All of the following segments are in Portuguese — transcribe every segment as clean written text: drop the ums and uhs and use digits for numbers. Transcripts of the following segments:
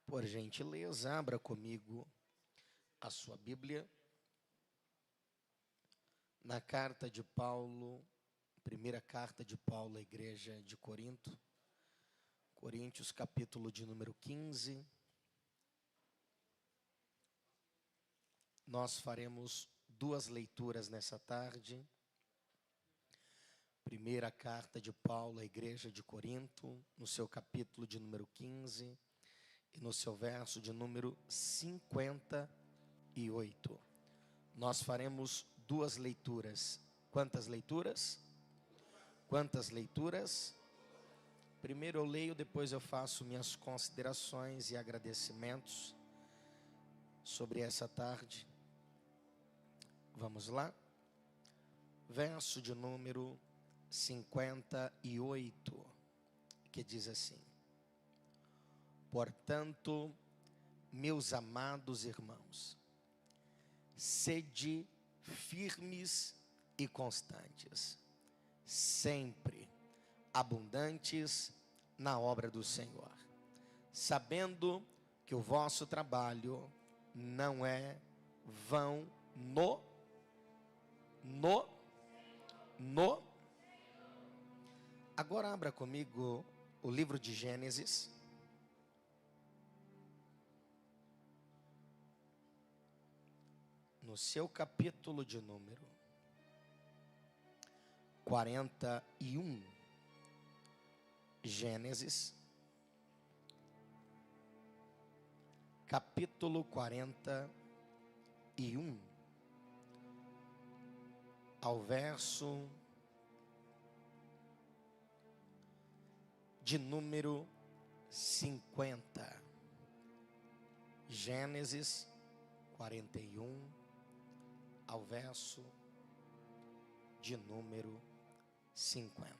Por gentileza, abra comigo a sua Bíblia na carta de Paulo, primeira carta de Paulo à igreja de Corinto, Coríntios, capítulo de número 15. Nós faremos duas leituras nessa tarde. Primeira carta de Paulo à igreja de Corinto, no seu capítulo de número 15 e no seu verso de número 58. Nós faremos duas leituras. Quantas leituras? Quantas leituras? Primeiro eu leio, depois eu faço minhas considerações e agradecimentos sobre essa tarde. Vamos lá? Verso de número 58, que diz assim: Portanto, meus amados irmãos, sede firmes e constantes, sempre abundantes na obra do Senhor, sabendo que o vosso trabalho não é vão Agora abra comigo o livro de Gênesis, no seu capítulo de número 41. Gênesis, capítulo 41, ao verso de número 50. Gênesis 41, ao verso de número 50.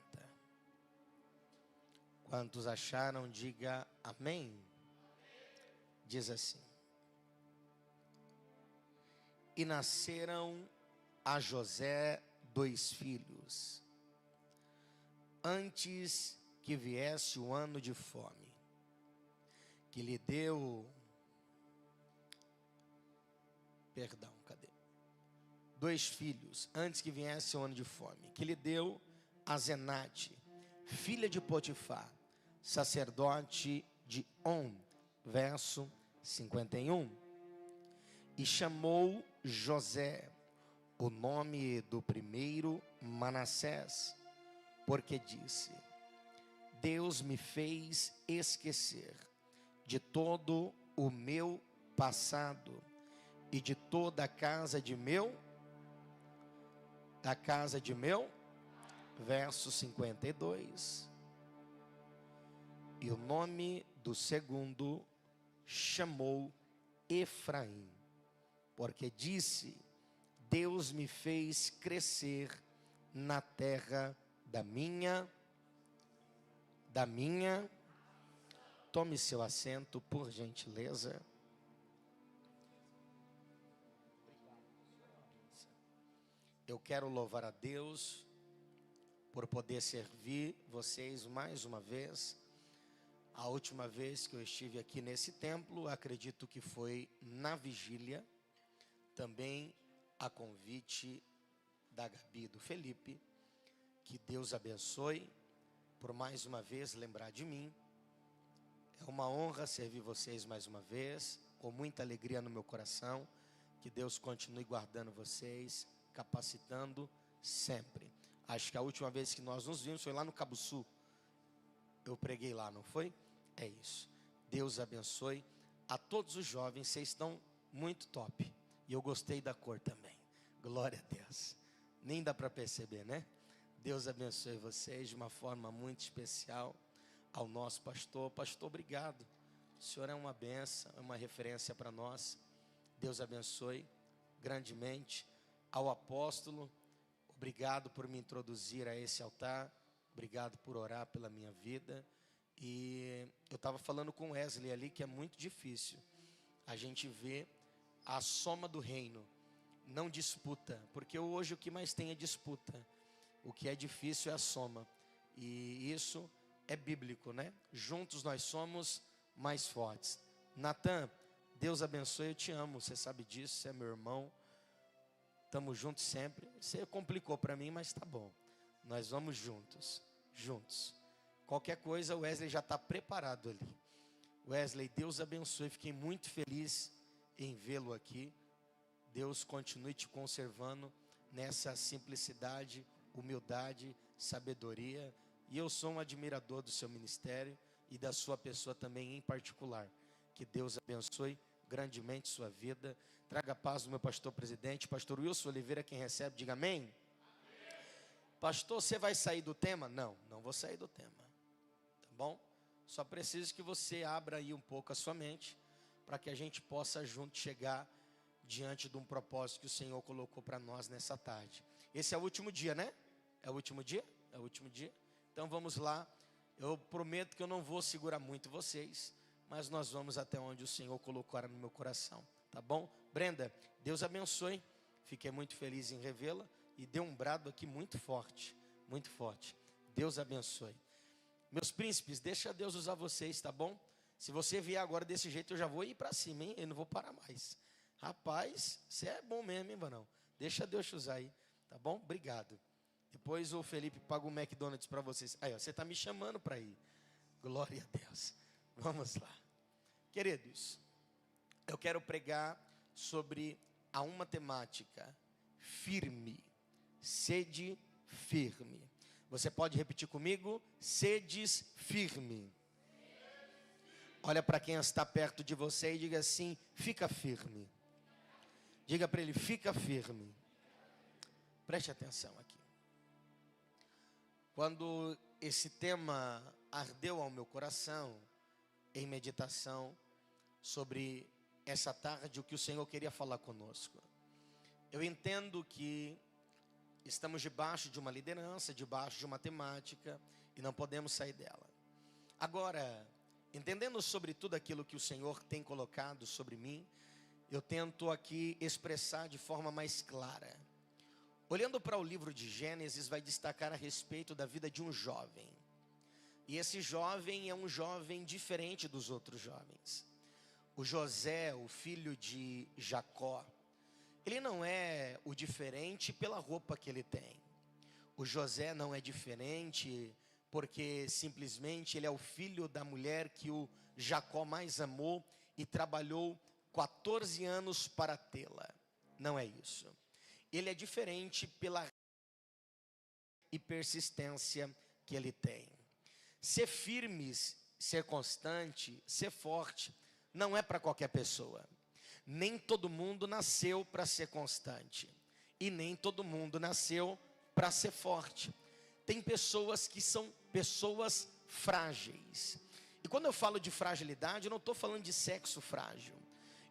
Quantos acharam, diga amém. Diz assim: E nasceram a José 2 filhos, antes que viesse o ano de fome, que lhe deu... Dois filhos, antes que viesse o ano de fome, que lhe deu a Zenate, filha de Potifar, sacerdote de On. Verso 51. E chamou José o nome do primeiro Manassés, porque disse: Deus me fez esquecer de todo o meu passado e de toda a casa de meu. Verso 52. E o nome do segundo chamou Efraim, porque disse: Deus me fez crescer na terra da minha. Tome seu assento, por gentileza. Eu quero louvar a Deus por poder servir vocês mais uma vez. A última vez que eu estive aqui nesse templo, acredito que foi na vigília, também a convite da Gabi e do Felipe. Que Deus abençoe por mais uma vez lembrar de mim. É uma honra servir vocês mais uma vez, com muita alegria no meu coração. Que Deus continue guardando vocês, capacitando sempre. Acho que a última vez que nós nos vimos foi lá no Cabo Sul. Eu preguei lá, não foi? É isso. Deus abençoe a todos os jovens. Vocês estão muito top. E eu gostei da cor também. Glória a Deus. Nem dá para perceber, né? Deus abençoe vocês de uma forma muito especial. Ao nosso pastor. Pastor, obrigado. O senhor é uma bênção, é uma referência para nós. Deus abençoe grandemente. Ao apóstolo, obrigado por me introduzir a esse altar. Obrigado por orar pela minha vida. E eu estava falando com Wesley ali que é muito difícil a gente ver a soma do reino, não disputa, porque hoje o que mais tem é disputa. O que é difícil é a soma. E isso é bíblico, né? Juntos nós somos mais fortes. Natan, Deus abençoe, eu te amo, você sabe disso, você é meu irmão. Estamos juntos sempre. Você complicou para mim, mas tá bom. Nós vamos juntos. Qualquer coisa, o Wesley já está preparado ali. Wesley, Deus abençoe. Fiquei muito feliz em vê-lo aqui. Deus continue te conservando nessa simplicidade, humildade, sabedoria. E eu sou um admirador do seu ministério e da sua pessoa também em particular. Que Deus abençoe grandemente sua vida. Traga paz do meu pastor presidente, pastor Wilson Oliveira, quem recebe, diga amém. Amém. Pastor, você vai sair do tema? Não vou sair do tema, tá bom? Só preciso que você abra aí um pouco a sua mente, para que a gente possa junto chegar diante de um propósito que o Senhor colocou para nós nessa tarde. Esse é o último dia, né? É o último dia? É o último dia? Então vamos lá, eu prometo que eu não vou segurar muito vocês, mas nós vamos até onde o Senhor colocou no meu coração. Tá bom? Brenda, Deus abençoe. Fiquei muito feliz em revê-la. E deu um brado aqui muito forte. Muito forte. Deus abençoe. Meus príncipes, deixa Deus usar vocês, tá bom? Se você vier agora desse jeito, eu já vou ir para cima, hein? Eu não vou parar mais. Rapaz, você é bom mesmo, hein, Vanão? Deixa Deus te usar aí, tá bom? Obrigado. Depois o Felipe paga o McDonald's para vocês. Aí, ó, você está me chamando para ir. Glória a Deus. Vamos lá. Queridos, eu quero pregar sobre uma temática: firme, sede firme. Você pode repetir comigo? Sedes firme. Olha para quem está perto de você e diga assim: fica firme. Diga para ele: fica firme. Preste atenção aqui. Quando esse tema ardeu ao meu coração, em meditação sobre essa tarde, o que o Senhor queria falar conosco. Eu entendo que estamos debaixo de uma liderança, debaixo de uma temática, e não podemos sair dela. Agora, entendendo sobre tudo aquilo que o Senhor tem colocado sobre mim, eu tento aqui expressar de forma mais clara. Olhando para o livro de Gênesis, vai destacar a respeito da vida de um jovem. E esse jovem é um jovem diferente dos outros jovens. O José, o filho de Jacó, ele não é o diferente pela roupa que ele tem. O José não é diferente porque simplesmente ele é o filho da mulher que o Jacó mais amou e trabalhou 14 anos para tê-la. Não é isso. Ele é diferente pela e persistência que ele tem. Ser firme, ser constante, ser forte, não é para qualquer pessoa. Nem todo mundo nasceu para ser constante. E nem todo mundo nasceu para ser forte. Tem pessoas que são pessoas frágeis. E quando eu falo de fragilidade, eu não estou falando de sexo frágil.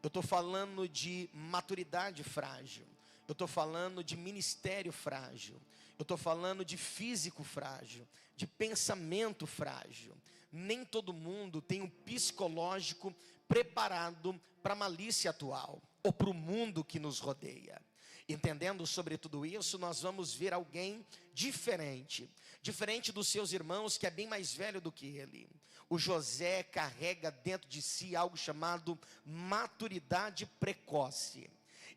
Eu estou falando de maturidade frágil. Eu estou falando de ministério frágil. Eu estou falando de físico frágil, de pensamento frágil. Nem todo mundo tem um psicológico preparado para a malícia atual, ou para o mundo que nos rodeia. Entendendo sobre tudo isso, nós vamos ver alguém diferente. Diferente dos seus irmãos, que é bem mais velho do que ele. O José carrega dentro de si algo chamado maturidade precoce.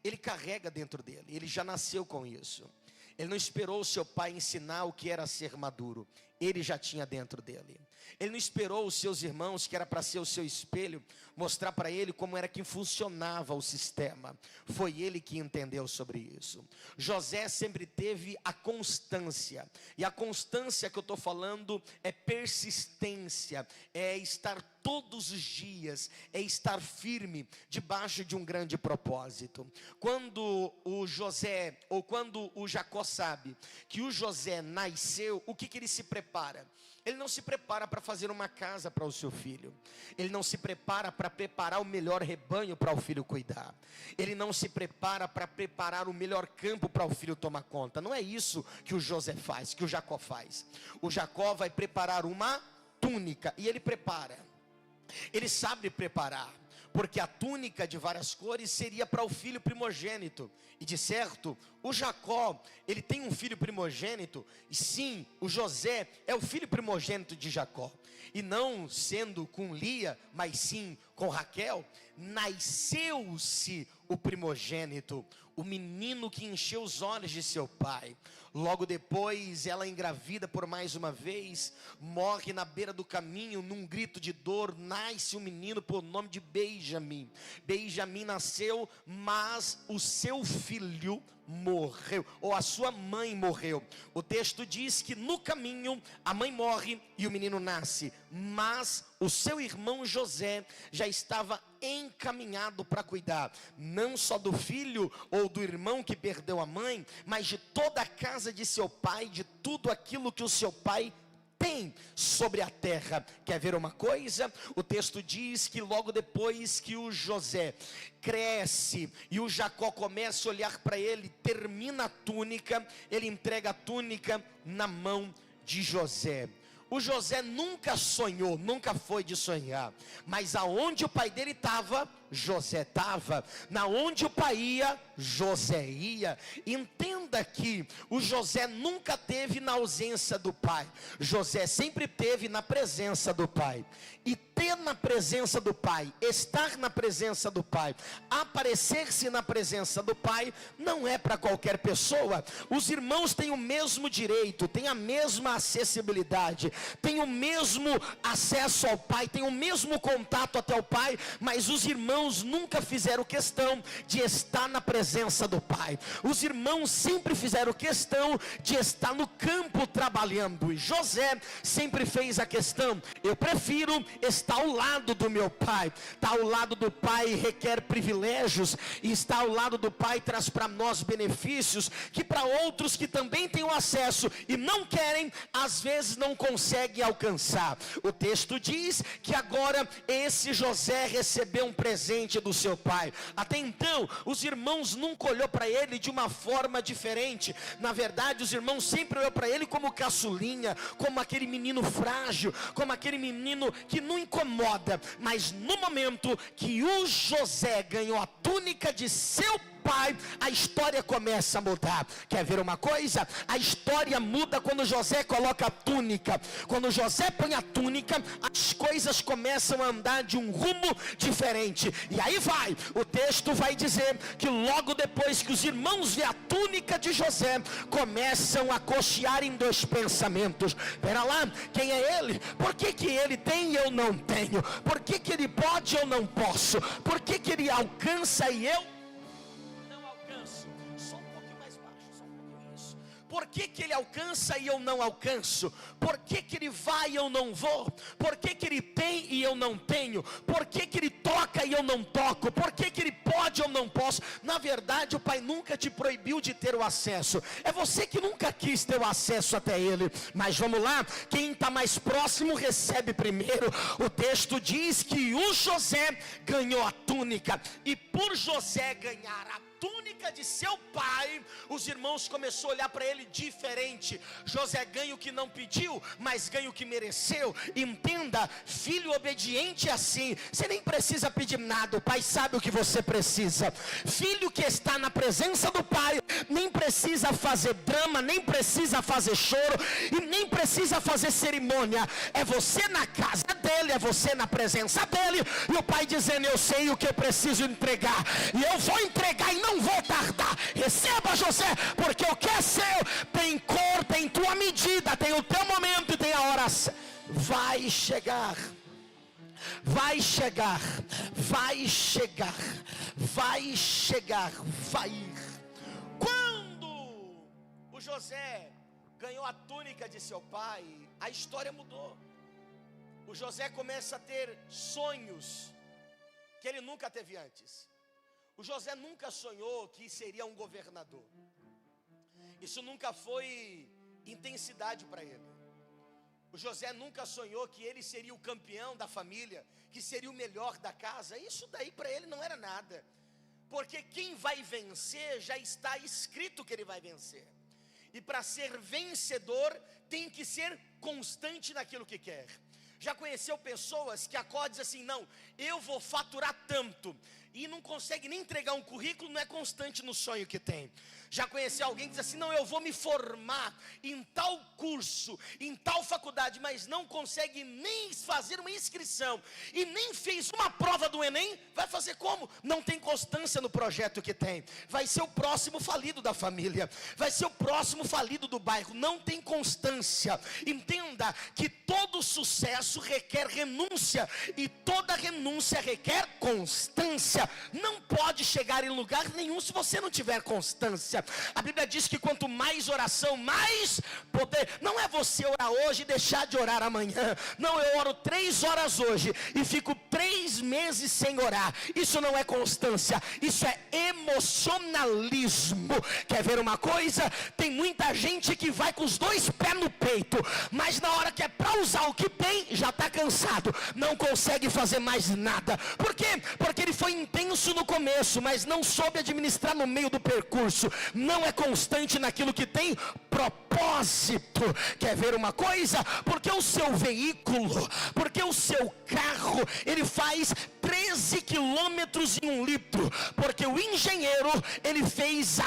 Ele carrega dentro dele, ele já nasceu com isso. Ele não esperou o seu pai ensinar o que era ser maduro. Ele já tinha dentro dele. Ele não esperou os seus irmãos, que era para ser o seu espelho, mostrar para ele como era que funcionava o sistema. Foi ele que entendeu sobre isso. José sempre teve a constância. E a constância que eu estou falando é persistência. É estar todos os dias, é estar firme debaixo de um grande propósito. Quando o José, ou quando o Jacó sabe que o José nasceu, o que ele se prepara? Ele não se prepara para fazer uma casa para o seu filho. Ele não se prepara para preparar o melhor rebanho para o filho cuidar. Ele não se prepara para preparar o melhor campo para o filho tomar conta. Não é isso que o José faz, que o Jacó faz. O Jacó vai preparar uma túnica, e ele prepara. Ele sabe preparar. porque a túnica de várias cores seria para o filho primogênito. E de certo, o Jacó, ele tem um filho primogênito, e sim, o José é o filho primogênito de Jacó. E não sendo com Lia, mas sim com Raquel, nasceu-se o primogênito, o menino que encheu os olhos de seu pai. Logo depois, ela engravida por mais uma vez, morre na beira do caminho, num grito de dor, nasce um menino por nome de Benjamim. Benjamim nasceu, mas o seu filho morreu, ou a sua mãe morreu. O texto diz que no caminho a mãe morre e o menino nasce, mas o seu irmão José já estava encaminhado para cuidar, não só do filho ou do irmão que perdeu a mãe, mas de toda a casa de seu pai, de tudo aquilo que o seu pai tem sobre a terra. Quer ver uma coisa? O texto diz que logo depois que o José cresce e o Jacó começa a olhar para ele, termina a túnica, ele entrega a túnica na mão de José. O José nunca sonhou, nunca foi de sonhar, mas aonde o pai dele estava, José estava. Na onde o pai ia, José ia. Entenda que o José nunca teve na ausência do pai, José sempre teve na presença do pai. E ter na presença do pai, estar na presença do pai, aparecer-se na presença do pai, não é para qualquer pessoa. Os irmãos têm o mesmo direito, têm a mesma acessibilidade, têm o mesmo acesso ao pai, têm o mesmo contato até o pai, mas os irmãos nunca fizeram questão de estar na presença do pai. Os irmãos sempre fizeram questão de estar no campo trabalhando, e José sempre fez a questão: eu prefiro estar ao lado do meu pai. Estar ao lado do pai requer privilégios, e estar ao lado do pai traz para nós benefícios que para outros que também têm o acesso e não querem, às vezes não conseguem alcançar. O texto diz que agora esse José recebeu um presente do seu pai. Até então os irmãos nunca olhou para ele de uma forma diferente. Na verdade, os irmãos sempre olhou para ele como caçulinha, como aquele menino frágil, como aquele menino que não incomoda. Mas no momento que o José ganhou a túnica de seu pai, a história começa a mudar. Quer ver uma coisa? A história muda quando José coloca a túnica. Quando José põe a túnica, as coisas começam a andar de um rumo diferente. E aí vai, o texto vai dizer que logo depois que os irmãos vê a túnica de José, começam a cochear em dois pensamentos. Pera lá, quem é ele? Por que que ele tem e eu não tenho? Por que que ele pode e eu não posso? Por que que ele alcança e eu por que que ele alcança e eu não alcanço? Por que que ele vai e eu não vou? Por que que ele tem e eu não tenho? Por que que ele toca e eu não toco? Por que que ele pode e eu não posso? Na verdade, o pai nunca te proibiu de ter o acesso. É você que nunca quis ter o acesso até ele. Mas vamos lá, quem está mais próximo recebe primeiro. O texto diz que o José ganhou a túnica, e por José ganhar a túnica de seu pai, os irmãos começaram a olhar para ele diferente. José ganha o que não pediu, mas ganha o que mereceu. Entenda, filho obediente é assim, você nem precisa pedir nada, o pai sabe o que você precisa. Filho que está na presença do pai, nem precisa fazer drama, nem precisa fazer choro, e nem precisa fazer cerimônia. É você na casa dele, é você na presença dele, e o pai dizendo: eu sei o que eu preciso entregar, e eu vou entregar e não vou tardar. Receba, José, porque o que é seu tem cor, tem tua medida, tem o teu momento e tem a hora. Vai chegar, vai chegar, vai chegar, vai chegar, vai ir. Quando o José ganhou a túnica de seu pai, a história mudou. O José começa a ter sonhos que ele nunca teve antes. O José nunca sonhou que seria um governador. Isso nunca foi intensidade para ele. O José nunca sonhou que ele seria o campeão da família, que seria o melhor da casa. Isso daí para ele não era nada, porque quem vai vencer já está escrito que ele vai vencer. E para ser vencedor tem que ser constante naquilo que quer. Já conheceu pessoas que acordam e dizem assim: não, eu vou faturar tanto, e não consegue nem entregar um currículo, não é constante no sonho que tem. Já conheci alguém que diz assim: não, eu vou me formar em tal curso, em tal faculdade, mas não consegue nem fazer uma inscrição, e nem fez uma prova do Enem. Vai fazer como? Não tem constância no projeto que tem. Vai ser o próximo falido da família, vai ser o próximo falido do bairro. Não tem constância. Entenda que todo sucesso requer renúncia, e toda renúncia requer constância. Não pode chegar em lugar nenhum se você não tiver constância. A Bíblia diz que quanto mais oração, mais poder. Não é você orar hoje e deixar de orar amanhã. Não, eu oro 3 horas hoje e fico 3 meses sem orar. Isso não é constância, isso é emocionalismo. Quer ver uma coisa? Tem muita gente que vai com os 2 pés no peito, mas na hora que é para usar o que tem, já está cansado, não consegue fazer mais nada. Por quê? Porque ele foi intenso no começo, mas não soube administrar no meio do percurso. Não é constante naquilo que tem propósito. Quer ver uma coisa? Porque o seu veículo, porque o seu carro, ele faz 13 quilômetros em 1 litro, porque o engenheiro, ele fez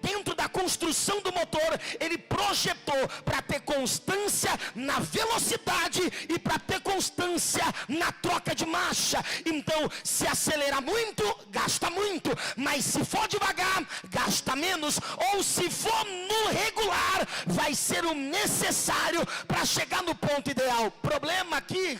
dentro da construção do motor, ele projetou para ter constância na velocidade e para ter constância na troca de marcha. Então, se acelerar muito, gasta muito, mas se for devagar, gasta menos, ou se for no regular, vai ser o necessário para chegar no ponto ideal. Problema aqui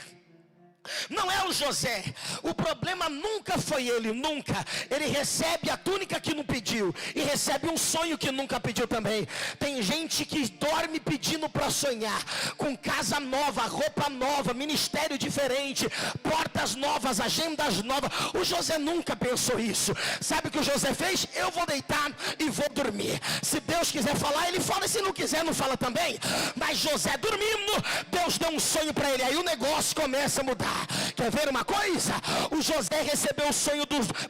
não é o José, o problema nunca foi ele, nunca. Ele recebe a túnica que não pediu, e recebe um sonho que nunca pediu também. Tem gente que dorme pedindo para sonhar, com casa nova, roupa nova, ministério diferente, portas novas, agendas novas. O José nunca pensou isso. Sabe o que o José fez? Eu vou deitar e vou dormir. Se Deus quiser falar, ele fala, e se não quiser, não fala também. Mas José dormindo, Deus deu um sonho para ele, aí o negócio começa a mudar. Quer ver uma coisa? O José recebeu o sonho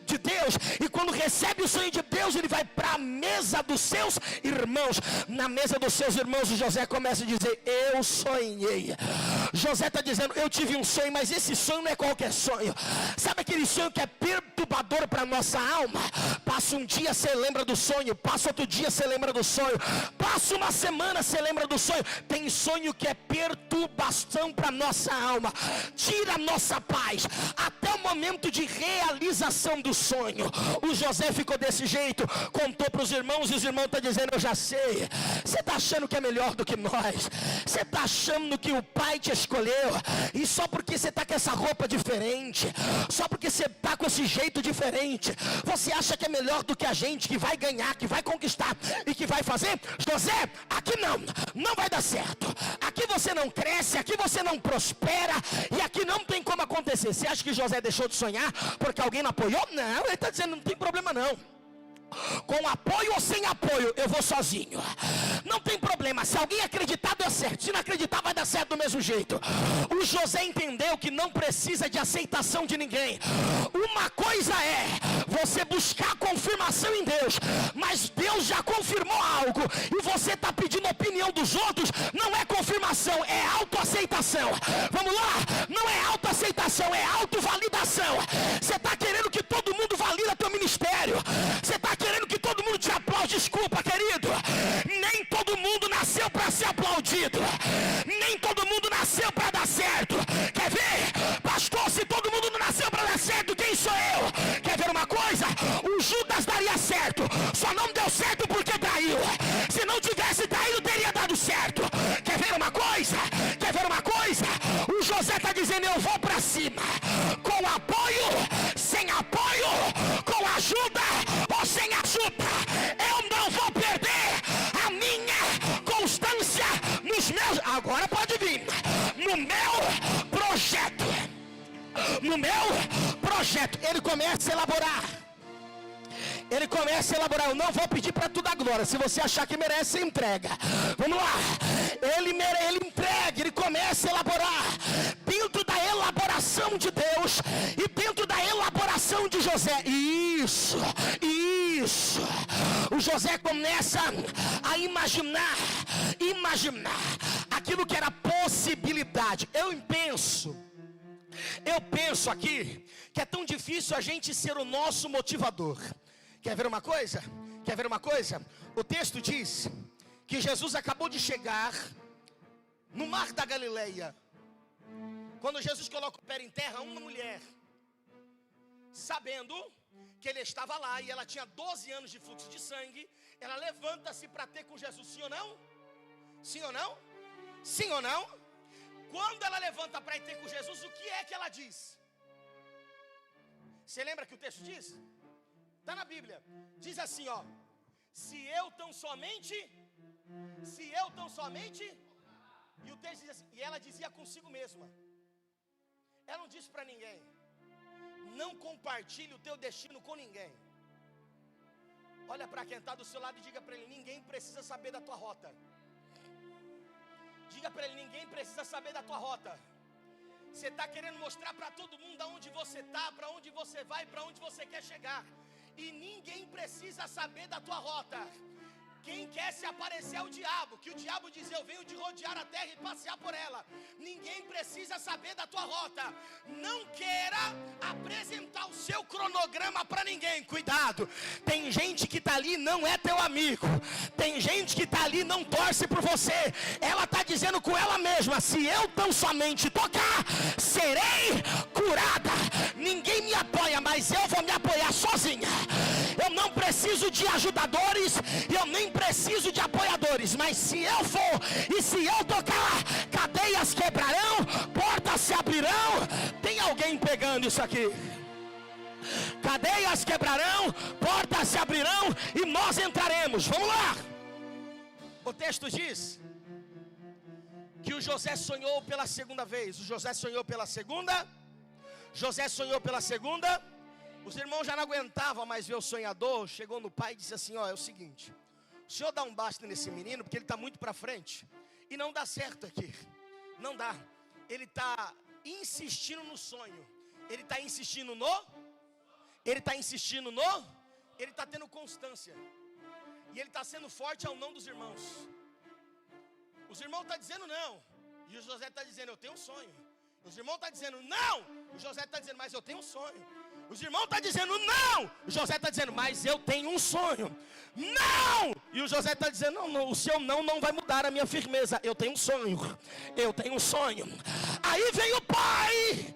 de Deus, e quando recebe o sonho de Deus, ele vai para a mesa dos seus irmãos. Na mesa dos seus irmãos, o José começa a dizer: eu sonhei. José está dizendo: eu tive um sonho, mas esse sonho não é qualquer sonho. Sabe aquele sonho que é perturbador para a nossa alma? Passa um dia, você lembra do sonho, passa outro dia, você lembra do sonho, passa uma semana, você lembra do sonho. Tem sonho que é perturbação para a nossa alma, tira a nossa paz, até o momento de realização do sonho. O José ficou desse jeito, contou para os irmãos, e os irmãos estão dizendo: eu já sei, você está achando que é melhor do que nós, você está achando que o pai te escolheu, e só porque você está com essa roupa diferente, só porque você está com esse jeito diferente, você acha que é melhor do que a gente, que vai ganhar, que vai conquistar e que vai fazer? José, aqui não vai dar certo, aqui você não cresce, aqui você não prospera, e aqui não tem como acontecer. Você acha que José deixou de sonhar porque alguém não apoiou? Não, ele está dizendo: não tem problema não. Com apoio ou sem apoio, eu vou sozinho. Não tem problema, se alguém acreditar, dá certo. Se não acreditar, vai dar certo do mesmo jeito. O José entendeu que não precisa de aceitação de ninguém. Uma coisa é você buscar confirmação em Deus, mas Deus já confirmou algo, e você está pedindo opinião dos outros. Não é confirmação, é autoaceitação. Vamos lá, não é autoaceitação, é autovalidação. Você está querendo que todo mundo valida teu ministério, você está querendo que todo mundo te aplaude. Desculpa, querido, nem todo mundo nasceu para ser aplaudido, nem todo mundo nasceu para dar certo. Quer ver? Pastor, se todo mundo não nasceu para dar certo, quem sou eu? Quer ver uma coisa? O Judas daria certo, só não deu certo porque traiu. Se não tivesse traído, teria dado certo. Quer ver uma coisa? Quer ver uma coisa? O José está dizendo: eu vou para cima, com apoio, sem apoio, com ajuda ou sem ajuda, eu não vou perder a minha constância nos meus, agora pode vir, no meu projeto. No meu projeto, ele começa a elaborar. Eu não vou pedir para tu dar glória. Se você achar que merece, você entrega. Vamos lá. Ele entrega, ele começa a elaborar. Dentro da elaboração de Deus e dentro da elaboração de José. Isso. o José começa a imaginar aquilo que era possibilidade. Eu penso aqui que é tão difícil a gente ser o nosso motivador. Quer ver uma coisa? O texto diz que Jesus acabou de chegar no mar da Galileia. Quando Jesus coloca o pé em terra, uma mulher, sabendo que ele estava lá e ela tinha 12 anos de fluxo de sangue, ela levanta-se para ter com Jesus. Sim ou não? Sim ou não? Sim ou não? Quando ela levanta para ir ter com Jesus, o que é que ela diz? Você lembra que o texto diz? Está na Bíblia. Diz assim, ó: se eu tão somente, e o texto diz assim, e ela dizia consigo mesma. Ela não disse para ninguém. Não compartilhe o teu destino com ninguém. Olha para quem está do seu lado e diga para ele: ninguém precisa saber da tua rota. Diga para ele: ninguém precisa saber da tua rota. Você está querendo mostrar para todo mundo aonde você está, para onde você vai, para onde você quer chegar. E ninguém precisa saber da tua rota. Quem quer se aparecer é o diabo, que o diabo diz: eu venho de rodear a terra e passear por ela. Ninguém precisa saber da tua rota. Não queira apresentar o seu cronograma para ninguém. Cuidado, tem gente que está ali, não é teu amigo. Tem gente que está ali, não torce por você. Ela está dizendo com ela mesma: se eu tão somente tocar, serei curada. Ninguém me apoia, mas eu vou me apoiar sozinha. Eu não preciso de ajudadores, eu nem preciso de apoiadores, mas se eu for e se eu tocar, cadeias quebrarão, portas se abrirão. Tem alguém pegando isso aqui? Cadeias quebrarão, portas se abrirão e nós entraremos. Vamos lá. O texto diz que o José sonhou pela segunda vez. José sonhou pela segunda. Os irmãos já não aguentavam mais ver o sonhador. Chegou no pai e disse assim: ó, é o seguinte, o senhor dá um basta nesse menino, porque ele está muito para frente e não dá certo aqui. Não dá. Ele está insistindo no sonho. Ele está insistindo ele está tendo constância. E ele está sendo forte ao não dos irmãos. Os irmãos estão dizendo não, e o José está dizendo: eu tenho um sonho. Os irmãos estão dizendo não, o José está dizendo: mas eu tenho um sonho. Os irmãos estão dizendo não, o José está dizendo: mas eu tenho um sonho. Não! E o José está dizendo: não, o seu não vai mudar a minha firmeza. Eu tenho um sonho. Aí vem o pai.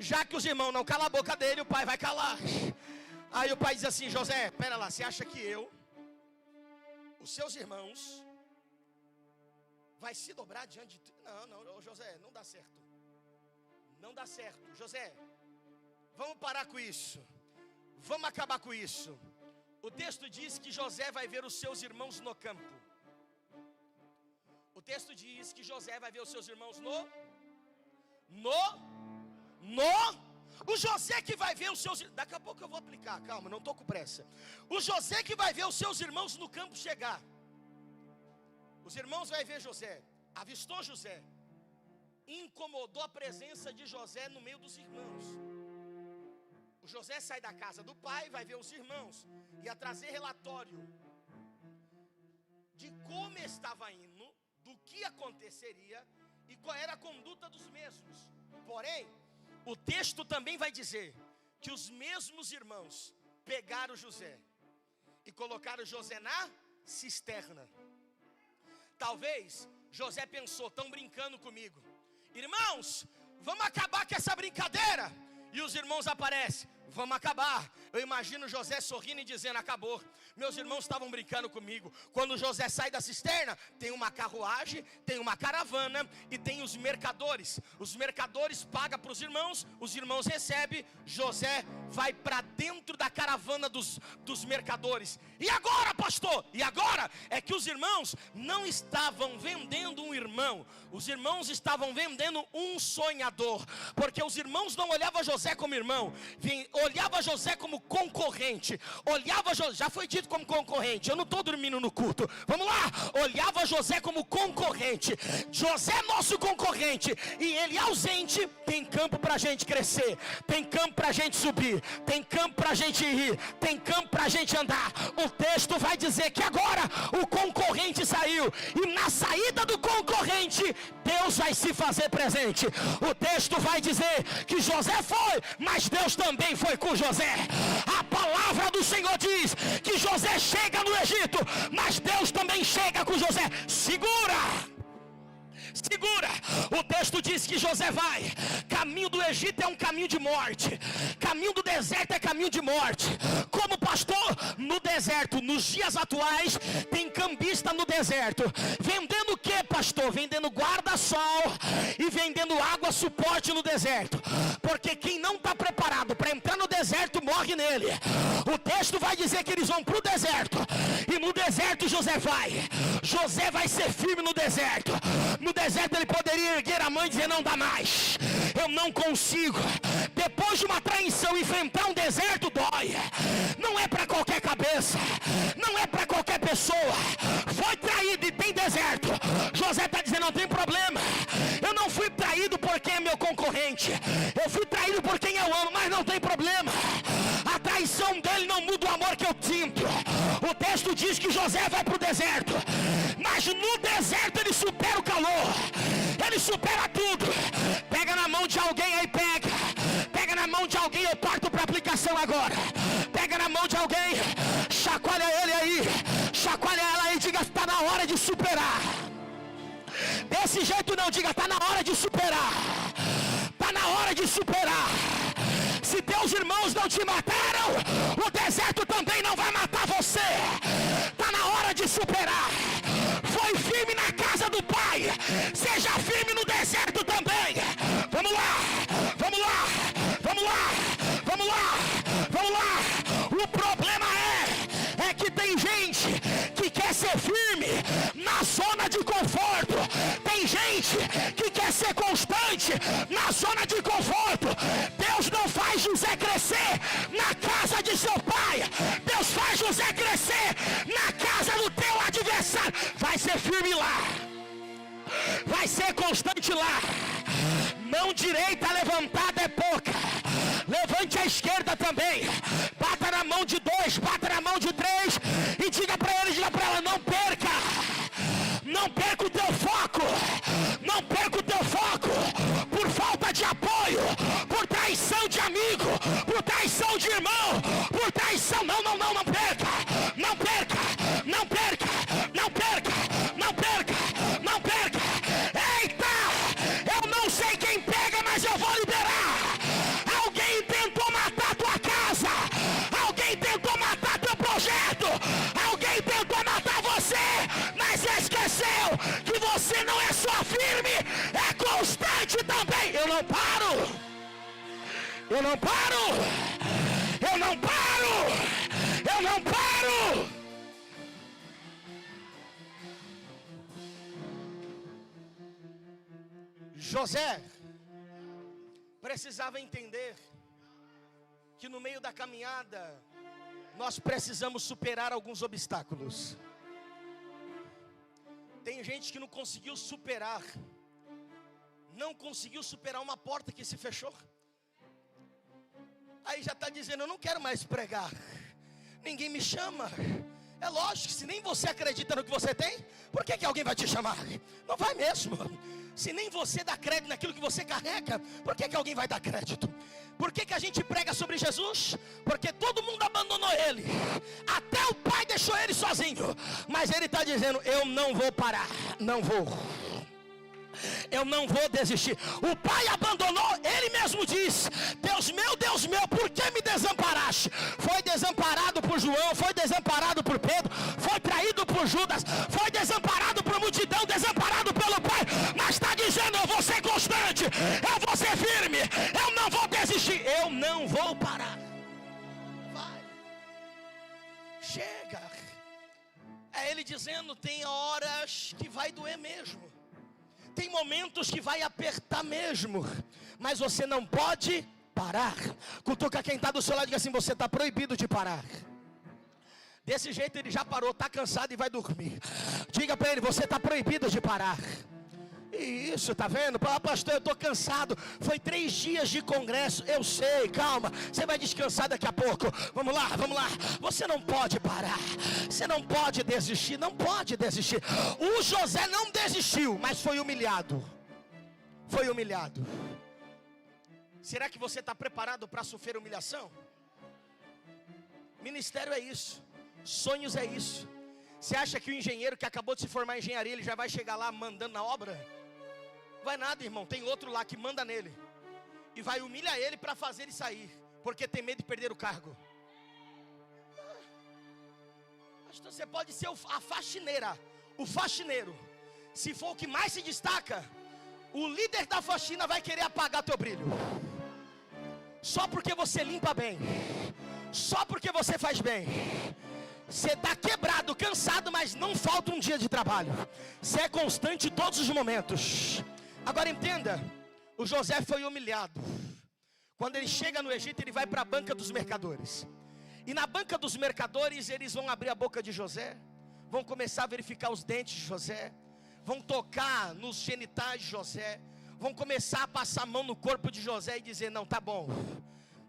Já que os irmãos não calam a boca dele, o pai vai calar. Aí o pai diz assim: José, pera lá, você acha que os seus irmãos vai se dobrar diante de tu? Não, José, não dá certo. Não dá certo. José, vamos parar com isso. Vamos acabar com isso. O texto diz que José vai ver os seus irmãos no campo. O texto diz que José vai ver os seus irmãos o José que vai ver os seus... Daqui a pouco eu vou aplicar, calma, não estou com pressa. O José que vai ver os seus irmãos no campo chegar. Os irmãos vão ver José. Avistou José. Incomodou a presença de José no meio dos irmãos. O José sai da casa do pai, vai ver os irmãos, ia trazer relatório de como estava indo, do que aconteceria e qual era a conduta dos mesmos. Porém, o texto também vai dizer que os mesmos irmãos pegaram José e colocaram José na cisterna. Talvez José pensou: estão brincando comigo, irmãos, vamos acabar com essa brincadeira. E os irmãos aparecem: vamos acabar. Eu imagino José sorrindo e dizendo: acabou, meus irmãos estavam brincando comigo. Quando José sai da cisterna, tem uma carruagem, tem uma caravana e tem os mercadores. Os mercadores pagam para os irmãos recebem. José vai para dentro da caravana dos mercadores. E agora, pastor? E agora é que os irmãos não estavam vendendo um irmão, os irmãos estavam vendendo um sonhador. Porque os irmãos não olhavam José como irmão, olhava José como concorrente. Olhava José, já foi dito como concorrente, eu não estou dormindo no culto. Vamos lá, olhava José como concorrente. José é nosso concorrente, e ele ausente, tem campo para a gente crescer, tem campo para a gente subir, tem campo para a gente ir, tem campo para a gente andar. O texto vai dizer que agora o concorrente saiu, e na saída do concorrente, Deus vai se fazer presente. O texto vai dizer que José foi, mas Deus também foi com José. A palavra do Senhor diz que José chega no Egito, mas Deus também chega com José. Segura! O texto diz que José vai. Caminho do Egito é um caminho de morte, caminho do deserto é caminho de morte. Como pastor, no deserto, nos dias atuais, tem cambista no deserto, vendendo o que, pastor? Vendendo guarda-sol e vendendo água suporte no deserto, porque quem não está preparado para entrar no deserto, morre nele. O texto vai dizer que eles vão para o deserto, e no deserto José vai ser firme no deserto. No deserto ele poderia erguer a mão e dizer: não dá mais, eu não consigo. Depois de uma traição, enfrentar um deserto dói. Não é para qualquer cabeça, não é para qualquer pessoa. Foi traído e tem deserto. José está dizendo: não tem problema, eu não fui traído por quem é meu concorrente, eu fui traído por quem eu amo, mas não tem problema. A traição dele não muda o amor que eu sinto. O texto diz que José vai para o deserto, mas no deserto ele supera o calor, ele supera tudo. Pega na mão de alguém aí, pega na mão de alguém, eu parto para aplicação agora. Pega na mão de alguém, chacoalha ele aí, chacoalha ela aí, diga: está na hora de superar. Desse jeito não, diga: está na hora de superar, está na hora de superar. Se teus irmãos não te mataram, o deserto também não vai matar você. Está na hora de superar. Foi firme na casa do Pai, seja firme no deserto também. Vamos lá, vamos lá, vamos lá, vamos lá, vamos lá. O problema é que tem gente que quer ser firme na zona de conforto. Tem gente que quer ser constante na zona de conforto. Deus não faz José crescer na casa de seu pai, Deus faz José crescer na casa do teu adversário. Vai ser firme lá, vai ser constante lá. Mão direita levantada é pouca, levante a esquerda também. Bata na mão de 2, bata na mão de 3 e diga para ele, diga para ela: não perca, não perca o teu foco, não perca o teu foco por falta de apoio, por traição de amigo, por traição de irmão, por traição. Não perca, não perca, não perca, não perca, não perca, não perca. Eita, eu não sei quem pega, mas eu vou liberar. Alguém tentou matar tua casa, alguém tentou matar teu projeto, alguém tentou matar você, mas esqueceu que você não é só firme, é constante também. Eu não paro, eu não paro, eu não paro, eu não paro. José precisava entender que no meio da caminhada nós precisamos superar alguns obstáculos. Tem gente que não conseguiu superar uma porta que se fechou. Aí já está dizendo: eu não quero mais pregar, ninguém me chama. É lógico, se nem você acredita no que você tem, por que alguém vai te chamar? Não vai mesmo. Se nem você dá crédito naquilo que você carrega, por que alguém vai dar crédito? Por que a gente prega sobre Jesus? Porque todo mundo abandonou ele, até o Pai deixou ele sozinho. Mas ele está dizendo: eu não vou parar, eu não vou desistir. O pai abandonou, ele mesmo diz: Deus meu, por que me desamparaste? Foi desamparado por João, foi desamparado por Pedro, foi traído por Judas, foi desamparado por multidão, desamparado pelo pai, mas está dizendo: eu vou ser constante, eu vou ser firme, eu não vou desistir, eu não vou parar. Vai, chega. É ele dizendo: tem horas que vai doer mesmo, tem momentos que vai apertar mesmo, mas você não pode parar. Cutuca quem está do seu lado e diga assim: você está proibido de parar. Desse jeito ele já parou, está cansado e vai dormir. Diga para ele: você está proibido de parar. Isso, tá vendo? Pastor, eu estou cansado. Foi 3 dias de congresso. Eu sei, calma. Você vai descansar daqui a pouco. Vamos lá, vamos lá. Você não pode parar. Você não pode desistir. Não pode desistir. O José não desistiu, mas foi humilhado. Foi humilhado. Será que você está preparado para sofrer humilhação? Ministério é isso. Sonhos é isso. Você acha que o engenheiro que acabou de se formar em engenharia, ele já vai chegar lá mandando na obra? Vai nada, irmão. Tem outro lá que manda nele e vai humilhar ele para fazer ele sair, porque tem medo de perder o cargo. Pastor, você pode ser a faxineira, o faxineiro. Se for o que mais se destaca, o líder da faxina vai querer apagar teu brilho. Só porque você limpa bem, só porque você faz bem. Você está quebrado, cansado, mas não falta um dia de trabalho. Você é constante em todos os momentos. Agora entenda, o José foi humilhado. Quando ele chega no Egito, ele vai para a banca dos mercadores. E na banca dos mercadores, eles vão abrir a boca de José, vão começar a verificar os dentes de José, vão tocar nos genitais de José, vão começar a passar a mão no corpo de José e dizer: não, tá bom,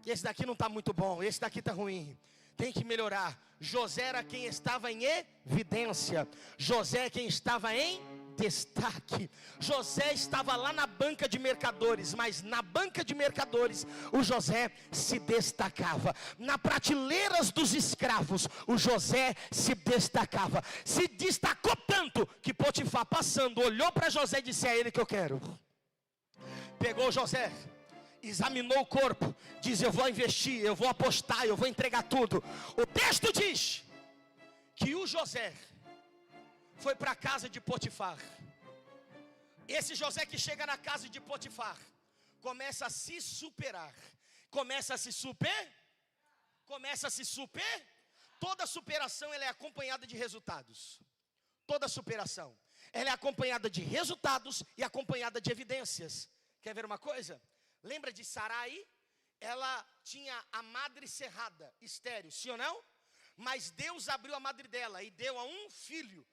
esse daqui não está muito bom, esse daqui está ruim, tem que melhorar. José era quem estava em evidência. José é quem estava em destaque. José estava lá na banca de mercadores, mas na banca de mercadores o José se destacava. Na prateleiras dos escravos o José se destacava. Se destacou tanto que Potifar, passando, olhou para José e disse: é ele que eu quero. Pegou José, examinou o corpo, diz: eu vou investir, eu vou apostar, eu vou entregar tudo. O texto diz que o José foi para a casa de Potifar. Esse José que chega na casa de Potifar começa a se superar. Começa a se super. Toda superação ela é acompanhada de resultados. Toda superação ela é acompanhada de resultados e acompanhada de evidências. Quer ver uma coisa? Lembra de Sarai? Ela tinha a madre cerrada, estéril, sim ou não? Mas Deus abriu a madre dela e deu a um filho.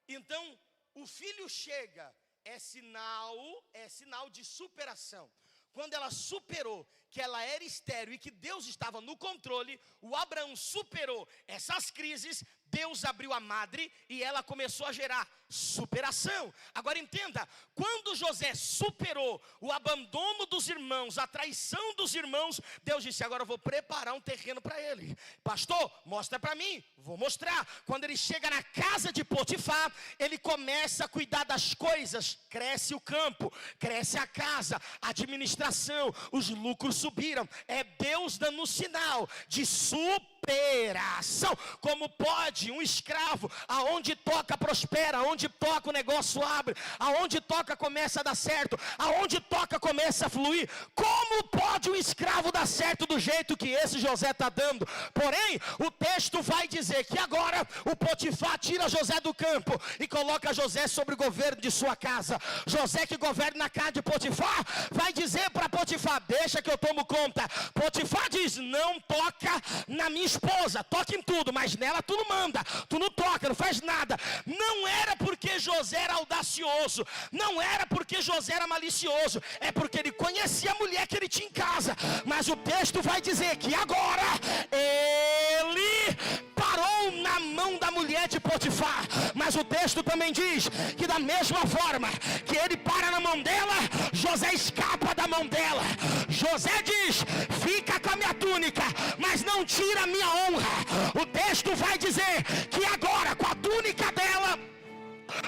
Então, o filho chega, é sinal de superação. Quando ela superou que ela era estéril e que Deus estava no controle, o Abraão superou essas crises, Deus abriu a madre e ela começou a gerar superação. Agora entenda, quando José superou o abandono dos irmãos, a traição dos irmãos, Deus disse: agora eu vou preparar um terreno para ele. Pastor, mostra para mim. Vou mostrar. Quando ele chega na casa de Potifar, ele começa a cuidar das coisas. Cresce o campo, cresce a casa, a administração, os lucros subiram. É Deus dando um sinal de superação. Como pode um escravo, aonde toca prospera, aonde toca o negócio abre, aonde toca começa a dar certo, aonde toca começa a fluir. Como pode um escravo dar certo do jeito que esse José está dando? Porém, o texto vai dizer que agora o Potifar tira José do campo e coloca José sobre o governo de sua casa. José, que governa na casa de Potifar, vai dizer para Potifar: deixa que eu tomo conta. Potifar diz: não toca na minha esposa, toca em tudo, mas nela tu não manda, tu não toca, não faz nada. Não era porque José era audacioso, não era porque José era malicioso, é porque ele conhecia a mulher que ele tinha em casa. Mas o texto vai dizer que agora ele parou na mão da mulher de Potifar. Mas o texto também diz que da mesma forma que ele para na mão dela, José escapa da mão dela. José diz: fica com a minha túnica, mas não tira a minha honra. O texto vai dizer que agora, com a túnica dela,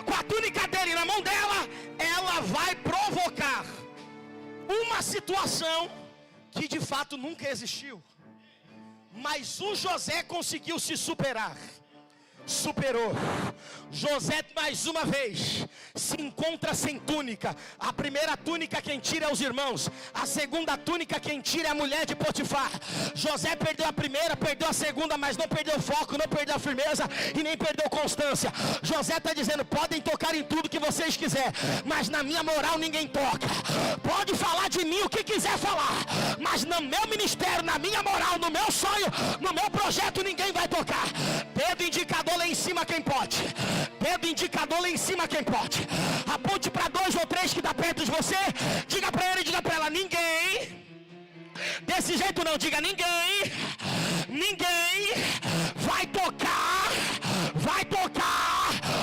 com a túnica dele na mão dela, ela vai provocar uma situação que de fato nunca existiu. Mas o José conseguiu se superar. superou. José mais uma vez se encontra sem túnica. A primeira túnica quem tira é os irmãos, a segunda túnica quem tira é a mulher de Potifar. José perdeu a primeira, perdeu a segunda, mas não perdeu foco, não perdeu a firmeza e nem perdeu constância. José está dizendo: podem tocar em tudo que vocês quiserem, mas na minha moral ninguém toca. Pode falar de mim o que quiser falar, mas no meu ministério, na minha moral, no meu sonho, no meu projeto, ninguém vai tocar. Dedo indicador lá em cima quem pode. Dedo indicador lá em cima quem pode. Aponte para 2 ou 3 que está perto de você. Diga para ele, diga para ela: ninguém. Desse jeito não, diga: ninguém vai tocar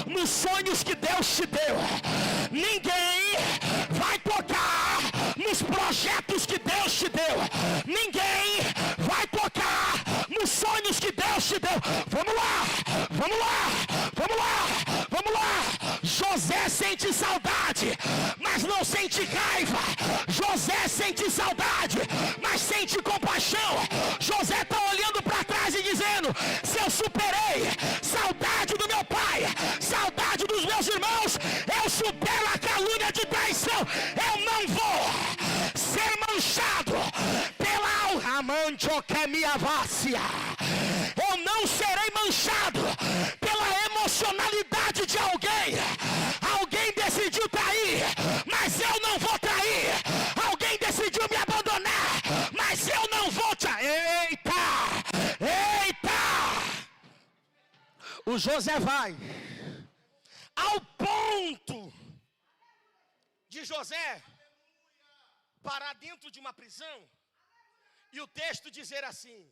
nos sonhos que Deus te deu. Ninguém vai tocar nos projetos que Deus te deu. Ninguém vai tocar nos sonhos que Deus te deu. Vamos lá. José sente saudade, mas não sente raiva. José sente saudade, mas sente compaixão. José está olhando para trás e dizendo: se eu superei saudade do meu pai, saudade dos meus irmãos, eu supero a calúnia de traição. Eu não vou ser manchado pela amantioquemiavácia. Eu não serei manchado pela emocionalidade de alguém. Alguém decidiu trair, mas eu não vou trair. Alguém decidiu me abandonar, mas eu não vou trair. Eita! O José vai ao ponto de José parar dentro de uma prisão e o texto dizer assim: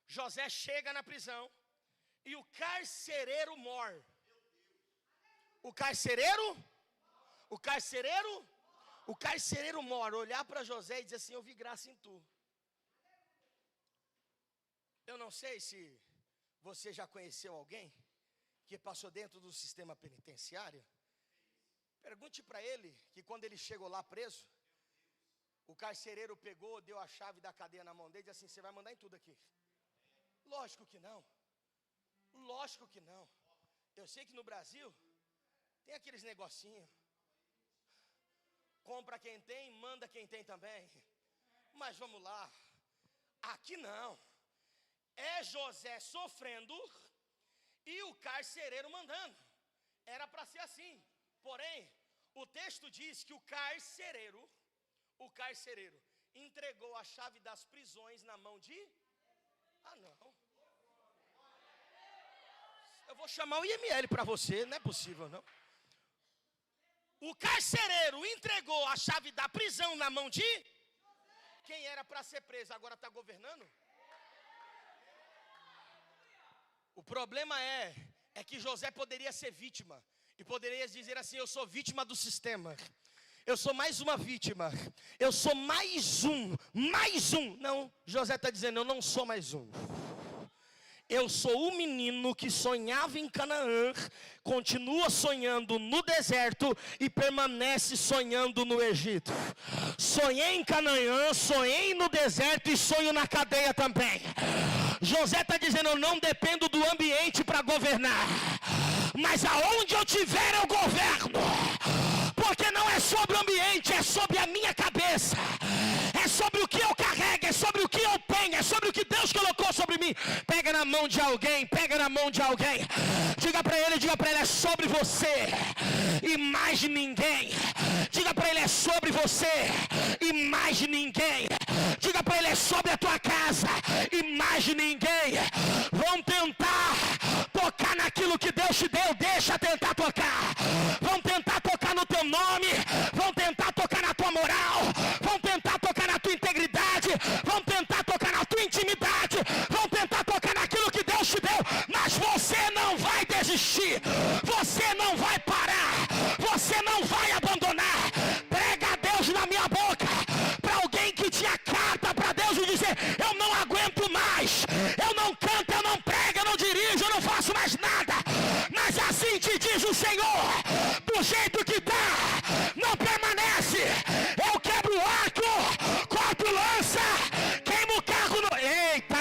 José chega na prisão e o carcereiro morre. O carcereiro mora, olhar para José e dizer assim: eu vi graça em tu. Eu não sei se você já conheceu alguém que passou dentro do sistema penitenciário. Pergunte para ele que quando ele chegou lá preso, o carcereiro pegou, deu a chave da cadeia na mão dele e disse assim: você vai mandar em tudo aqui. Lógico que não. Eu sei que no Brasil tem aqueles negocinhos. Compra quem tem, manda quem tem também. Mas vamos lá. Aqui não. É José sofrendo e o carcereiro mandando. Era para ser assim. Porém, o texto diz que o carcereiro entregou a chave das prisões na mão de... não. Eu vou chamar o IML para você, não é possível não. O carcereiro entregou a chave da prisão na mão de... quem era para ser preso agora está governando? O problema é que José poderia ser vítima. E poderia dizer assim: eu sou vítima do sistema. Eu sou mais uma vítima. Eu sou mais um. Não, José está dizendo: eu não sou mais um. Eu sou o menino que sonhava em Canaã, continua sonhando no deserto e permanece sonhando no Egito. Sonhei em Canaã, sonhei no deserto e sonho na cadeia também. José está dizendo: eu não dependo do ambiente para governar, mas aonde eu tiver eu governo. Porque não é sobre o ambiente, é sobre a minha cabeça. É sobre o que eu carrego, é sobre o que eu tenho, é sobre o que Deus colocou sobre mim. Pega na mão de alguém, Diga para ele, é sobre você e mais ninguém. Diga para ele, é sobre você e mais ninguém. Diga para ele, é sobre a tua casa e mais ninguém. Vão tentar tocar naquilo que Deus te deu, deixa tentar tocar. Vão tentar tocar no teu nome, vão tentar tocar na tua moral, vão tentar tocar na tua integridade, vão tentar tocar na tua intimidade, vão tentar tocar naquilo que Deus te deu, mas você não vai desistir, você não vai parar, você não vai abandonar. Prega a Deus na minha boca, para alguém que tinha carta para Deus e dizer: eu não aguento mais, eu não canto, eu não prego, eu não dirijo, eu não faço mais nada, mas assim te diz o Senhor: do jeito que tá, não permanece. Eu quebro o arco, corto lança, queimo o carro no... Eita!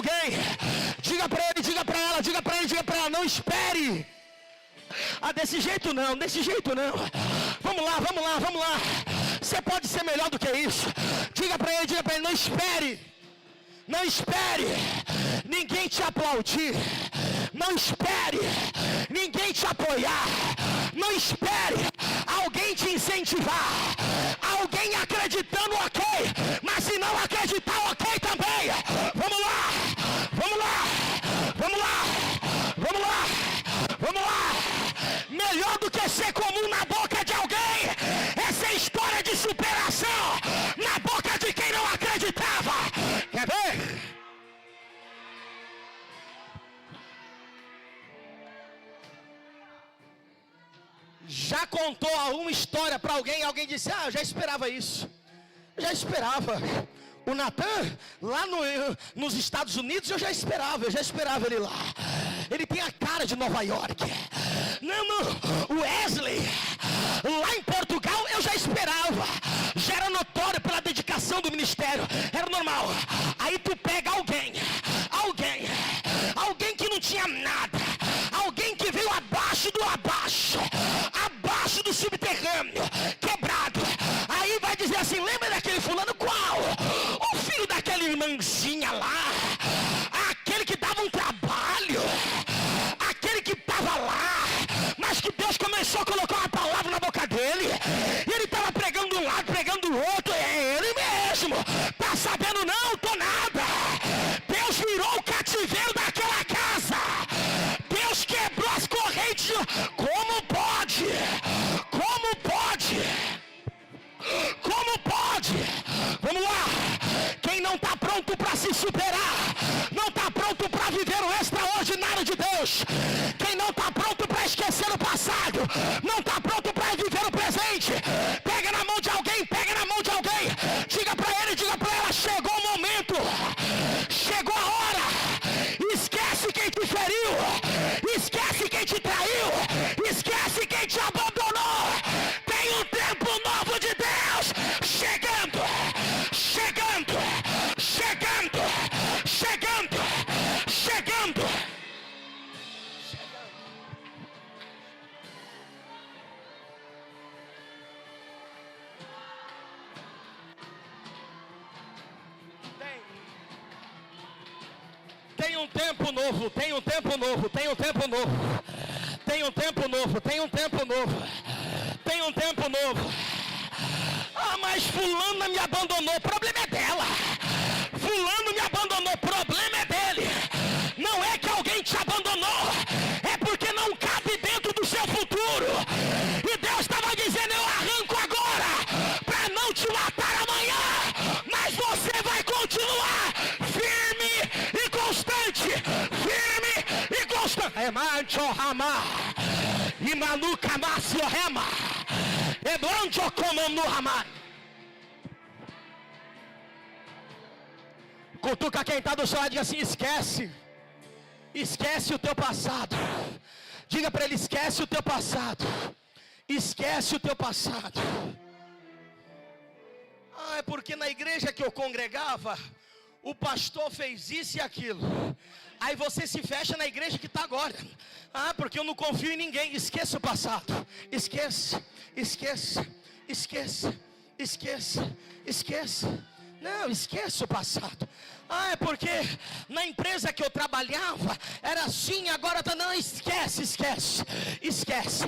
alguém. Diga para ele, diga para ela, diga para ele, diga para ela, não espere. Desse jeito não, desse jeito não. Vamos lá, vamos lá, vamos lá. Você pode ser melhor do que isso. Diga para ele, não espere. Não espere ninguém te aplaudir. Não espere ninguém te apoiar. Não espere alguém te incentivar. Alguém acreditando, ok. Mas se não acreditar, ok também. Vamos lá, vamos lá, vamos lá, vamos lá, vamos lá. Melhor do que ser comum na boca de alguém é ser história de superação na boca de quem não acreditava. Quer ver? Já contou alguma história para alguém? Alguém disse, eu já esperava isso. Eu já esperava. O Natan, lá nos Estados Unidos, eu já esperava ele lá. Ele tem a cara de Nova York. Não, o Wesley, lá em Portugal, eu já esperava. Já era notório pela dedicação do ministério. Era normal. Aí tu pega alguém que não tinha nada. Alguém que veio abaixo do subterrâneo, quebrado. Aí vai dizer assim, lembra daquele fulano? Qual? O filho daquela irmãzinha lá, aquele que dava um trabalho, aquele que estava lá, mas que Deus começou a colocar uma palavra na boca dele, e ele estava pregando um lado, pregando o outro. É ele mesmo. Tá sabendo não? Tô nada. Deus virou o cativeiro daquela casa. Deus quebrou as correntes. Como pode? Como pode? Como pode? Vamos lá. Quem não está pronto para se superar, não está pronto para viver o extraordinário de Deus. Quem não está pronto para esquecer o passado, não está pronto para viver o presente. Pega na mão de alguém, pega na mão de alguém. Diga para ele, diga para ela, chegou o momento. Chegou a hora. Esquece quem te feriu. Esquece quem te traiu. Esquece quem te abandonou. Tem um tempo novo de Deus chegando, chegando, chegando, chegando, chegando. Tem um tempo novo, tem um tempo novo, tem um tempo novo. Tem um tempo novo, tem um tempo novo. Tem um tempo novo. Mas fulana me abandonou, o problema é dela. Fulano me abandonou, o problema é dele. Não é que alguém te abandonou, é porque não cabe dentro do seu futuro. E Deus estava dizendo, eu arranco agora, para não te matar amanhã. Mas você vai continuar firme e constante. Firme e constante. Emancho Rama. Imanuka Masio Rema. Ebrancho como no Rama. Cutuca quem está do seu lado e diga assim, esquece. Esquece o teu passado. Diga para ele, esquece o teu passado. Esquece o teu passado. É porque na igreja que eu congregava, o pastor fez isso e aquilo. Aí você se fecha na igreja que está agora. Porque eu não confio em ninguém. Esqueça o passado. Esqueça, esqueça, esqueça, esqueça, esqueça. Não, esqueça o passado. É porque na empresa que eu trabalhava era assim, agora tá. Não, esquece, esquece, esquece.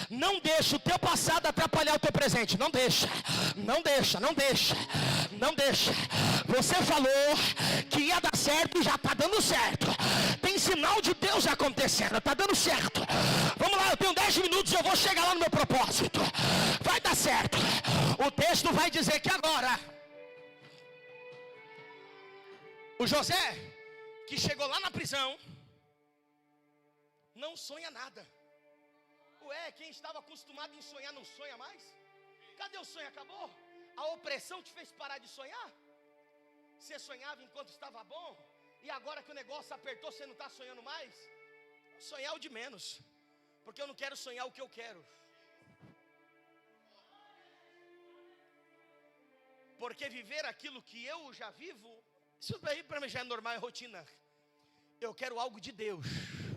Não deixa o teu passado atrapalhar o teu presente. Não deixa, não deixa, não deixa, não deixa. Você falou que ia dar certo e já está dando certo. Tem sinal de Deus acontecendo, está dando certo. Vamos lá, eu tenho 10 minutos, eu vou chegar lá no meu propósito. Vai dar certo. O texto vai dizer que agora o José, que chegou lá na prisão, não sonha nada. Quem estava acostumado em sonhar não sonha mais? Cadê o sonho? Acabou? A opressão te fez parar de sonhar? Você sonhava enquanto estava bom, e agora que o negócio apertou, você não está sonhando mais? Sonhar é o de menos, porque eu não quero sonhar o que eu quero. Porque viver aquilo que eu já vivo, isso daí para mim já é normal, é rotina. Eu quero algo de Deus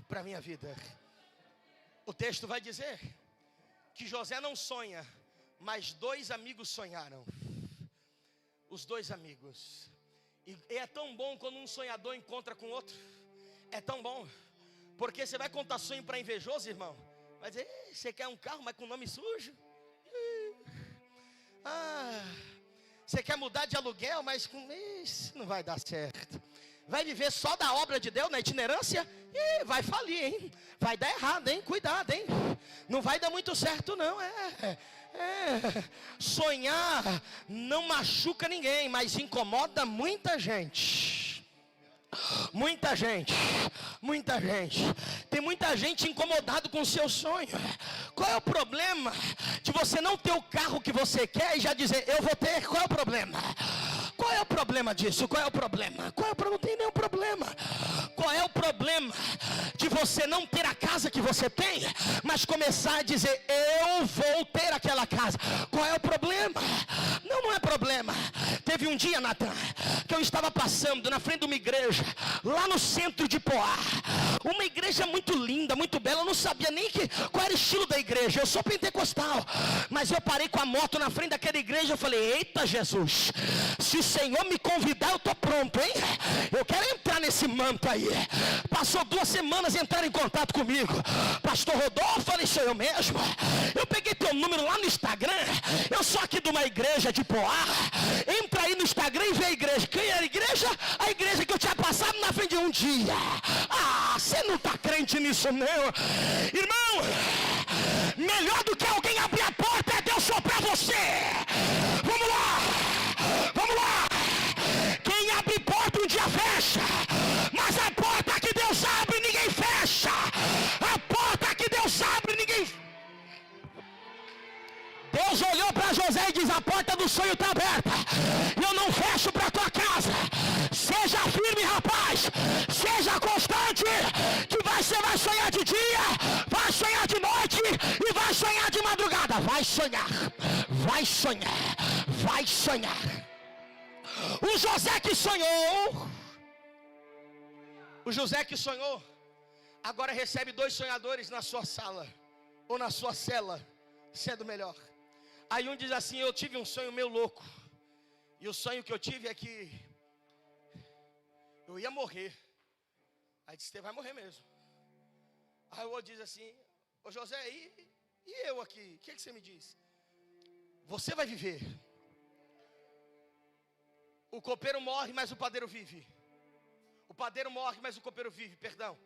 para a minha vida. O texto vai dizer que José não sonha, mas 2 amigos sonharam. Os 2 amigos. E é tão bom quando um sonhador encontra com outro. É tão bom. Porque você vai contar sonho para invejoso, irmão. Vai dizer, você quer um carro, mas com nome sujo? Você quer mudar de aluguel, mas com isso não vai dar certo. Vai viver só da obra de Deus na itinerância? Vai falir, hein? Vai dar errado, hein? Cuidado, hein? Não vai dar muito certo, não. Sonhar não machuca ninguém, mas incomoda muita gente. Muita gente. Tem muita gente incomodado com o seu sonho. Qual é o problema de você não ter o carro que você quer e já dizer, eu vou ter? Qual é o problema? Qual é o problema disso? Qual é o problema? Não tem nenhum problema. Qual é o problema de você não ter a casa que você tem, mas começar a dizer, eu vou ter aquela casa? Qual é o problema? Não é problema. Teve um dia, Natan, que eu estava passando na frente de uma igreja, lá no centro de Poá. Uma igreja muito linda, muito bela. Eu não sabia nem qual era o estilo da igreja. Eu sou pentecostal. Mas eu parei com a moto na frente daquela igreja. Eu falei, eita Jesus, se o Senhor me convidar, eu estou pronto, hein? Eu quero entrar nesse manto aí. Passou 2 semanas, entraram em contato comigo. Pastor Rodolfo, falei, sou eu mesmo. Eu peguei teu número lá no Instagram. Eu sou aqui de uma igreja de Poá. Entra aí no Instagram e vê a igreja. Quem era a igreja? A igreja que eu tinha passado na frente de um dia. Você não está crente nisso, não? Irmão, melhor do que alguém abrir a porta é Deus soprar você. Vamos lá. Quem abre porta um dia fecha, mas a porta que Deus abre ninguém fecha. A porta que Deus abre ninguém fecha. Deus olhou para José e diz, a porta do sonho está aberta. Eu não fecho para a tua casa. Seja firme, rapaz. Seja constante. Que você vai sonhar de dia, vai sonhar de noite e vai sonhar de madrugada. Vai sonhar. O José que sonhou, agora recebe 2 sonhadores na sua sala, ou na sua cela, sendo melhor. Aí um diz assim, eu tive um sonho meio louco. E o sonho que eu tive é que eu ia morrer. Aí disse, você vai morrer mesmo. Aí o outro diz assim, ô José, e eu aqui? O que você me diz? Você vai viver. O copeiro morre, mas o padeiro vive. O padeiro morre, mas o copeiro vive, perdão.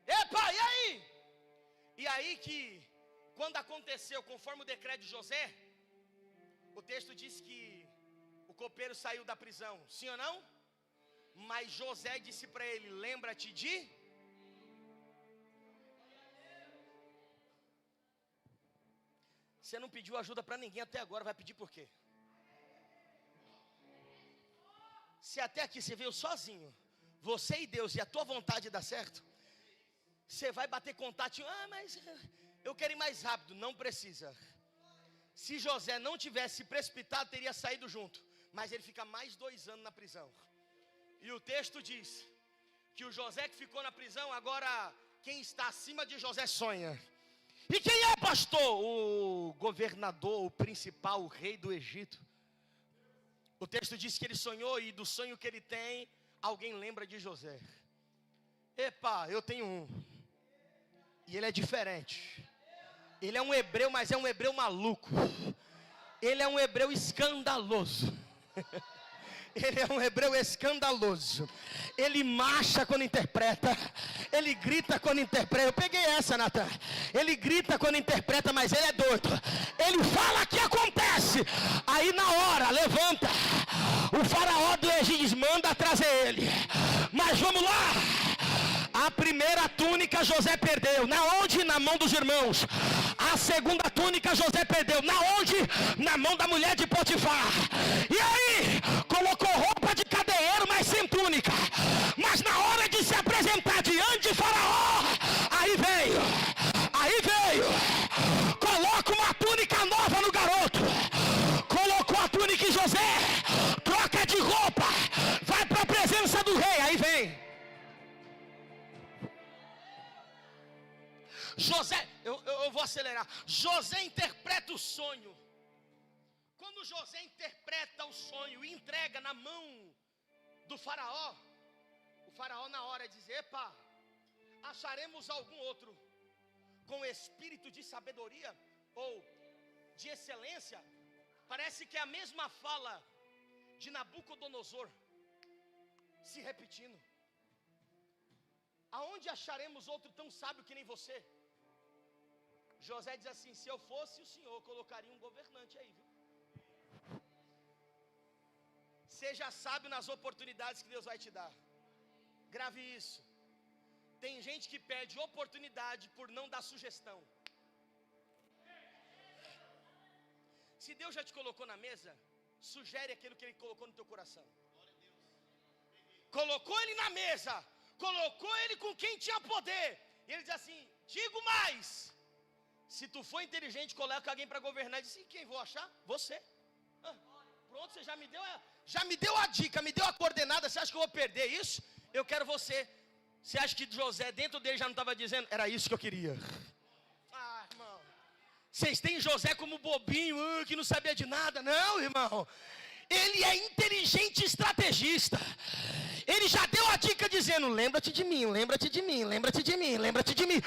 Epa, e aí? E aí que, quando aconteceu, conforme o decreto de José, o texto diz que o copeiro saiu da prisão, sim ou não? Mas José disse para ele, lembra-te de... Você não pediu ajuda para ninguém até agora, vai pedir por quê? Se até aqui você veio sozinho, você e Deus, e a tua vontade dá certo, você vai bater contato, mas eu quero ir mais rápido. Não precisa. Se José não tivesse se precipitado, teria saído junto. Mas ele fica mais 2 anos na prisão. E o texto diz que o José que ficou na prisão, agora quem está acima de José sonha. E quem é, pastor? O governador, o principal, o rei do Egito. O texto diz que ele sonhou, e do sonho que ele tem, alguém lembra de José. Epa, eu tenho um. E ele é diferente. Ele é um hebreu, mas é um hebreu maluco. Ele é um hebreu escandaloso. Ele é um hebreu escandaloso. Ele marcha quando interpreta. Ele grita quando interpreta. Eu peguei essa, Natan. Ele grita quando interpreta, mas ele é doido. Ele fala que acontece. Aí na hora, levanta. O faraó do Egito diz, manda trazer ele. Mas vamos lá. A primeira túnica José perdeu. Na onde? Na mão dos irmãos. A segunda túnica José perdeu. Na onde? Na mão da mulher de Potifar. E aí? Colocou roupa de cadeieiro, mas sem túnica. Mas na hora de se apresentar diante de Faraó, aí veio. Coloca uma túnica nova no garoto. Colocou a túnica em José. Troca de roupa. Vai para a presença do rei. Aí vem. José, eu vou acelerar. José interpreta o sonho. Quando José interpreta o sonho e entrega na mão do faraó, o faraó na hora diz: epa, acharemos algum outro com espírito de sabedoria ou de excelência. Parece que é a mesma fala de Nabucodonosor se repetindo. Aonde acharemos outro tão sábio que nem você? José diz assim: se eu fosse o senhor, colocaria um governante aí, viu? Seja sábio nas oportunidades que Deus vai te dar. Grave isso. Tem gente que perde oportunidade por não dar sugestão. Se Deus já te colocou na mesa, sugere aquilo que Ele colocou no teu coração. Colocou Ele na mesa, colocou Ele com quem tinha poder, e Ele diz assim: digo mais, se tu for inteligente, coloca alguém para governar. Ele disse: e quem vou achar? Você. Pronto, você já me deu a dica, me deu a coordenada. Você acha que eu vou perder isso? Eu quero você. Você acha que José dentro dele já não estava dizendo: era isso que eu queria? Ah, irmão, vocês têm José como bobinho, que não sabia de nada. Não, irmão, ele é inteligente e estrategista. Ele já deu a dica dizendo: lembra-te de mim, lembra-te de mim, lembra-te de mim, lembra-te de mim.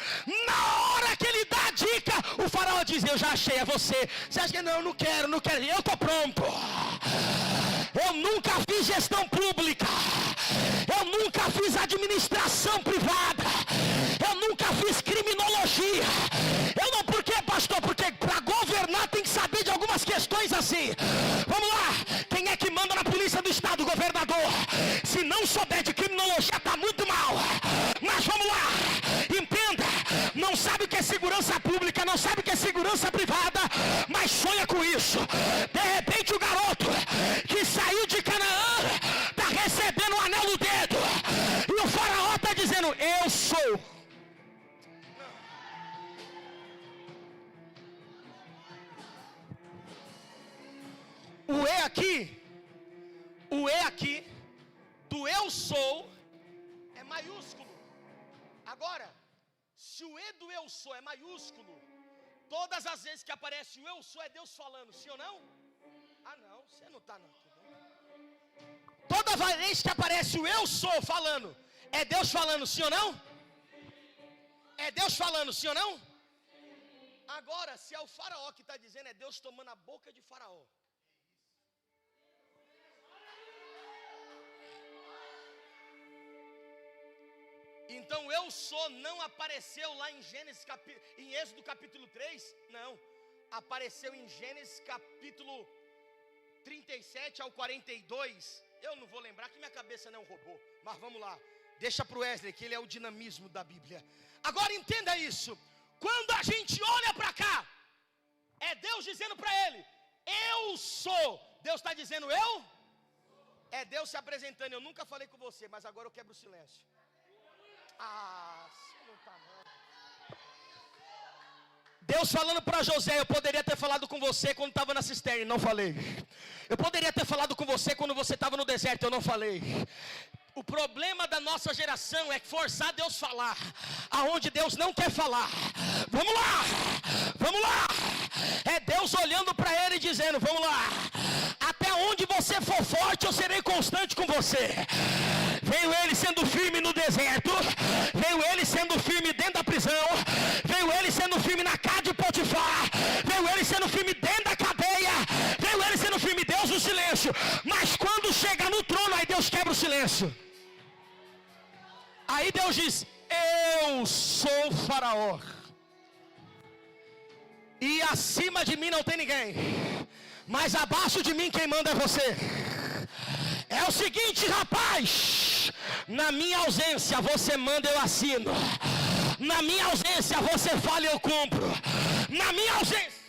Na hora que ele dá a dica, o faraó diz: eu já achei, é você. Você acha que não, não quero, eu estou pronto. Eu nunca fiz gestão pública, eu nunca fiz administração privada, eu nunca fiz criminologia. Eu não, por quê, pastor? Porque para governar tem que saber de algumas questões assim. Vamos lá, quem é que manda na polícia do estado? O governador. Se não souber de criminologia, está muito mal. Mas vamos lá, entenda, não sabe o que é segurança pública, não sabe o que é segurança privada, mas sonha com isso. De repente o garoto que saiu de Canaã está recebendo o anel no dedo, e o faraó está dizendo: eu sou. O E aqui, do eu sou, é maiúsculo. Agora, se o E do eu sou é maiúsculo, todas as vezes que aparece o eu sou é Deus falando, sim ou não? Ah não, você não está não. Toda vez que aparece o eu sou falando, é Deus falando, sim ou não? É Deus falando, sim ou não? Agora, se é o faraó que está dizendo, é Deus tomando a boca de faraó. Então eu sou não apareceu lá em em Êxodo capítulo 3, não. Apareceu em Gênesis capítulo 37 ao 42. Eu não vou lembrar, que minha cabeça não é um robô. Mas vamos lá, deixa para o Wesley, que ele é o dinamismo da Bíblia. Agora entenda isso. Quando a gente olha para cá, é Deus dizendo para ele: eu sou. Deus está dizendo: eu? É Deus se apresentando. Eu nunca falei com você, mas agora eu quebro o silêncio. Ah, você não está não. Deus falando para José: eu poderia ter falado com você quando estava na cisterna, não falei. Eu poderia ter falado com você quando você estava no deserto, eu não falei. O problema da nossa geração é forçar Deus a falar aonde Deus não quer falar. Vamos lá, vamos lá. É Deus olhando para ele e dizendo: vamos lá, até onde você for forte, eu serei constante com você. Veio ele sendo firme no deserto, veio ele sendo firme dentro da prisão, veio ele sendo firme na casa de Potifar, veio ele sendo firme dentro da cadeia, veio ele sendo firme, Deus no silêncio. Mas quando chega no trono, aí Deus quebra o silêncio. Aí Deus diz: eu sou Faraó, e acima de mim não tem ninguém, mas abaixo de mim quem manda é você. É o seguinte, rapaz: na minha ausência você manda, eu assino. Na minha ausência você fala, eu cumpro. Na minha ausência.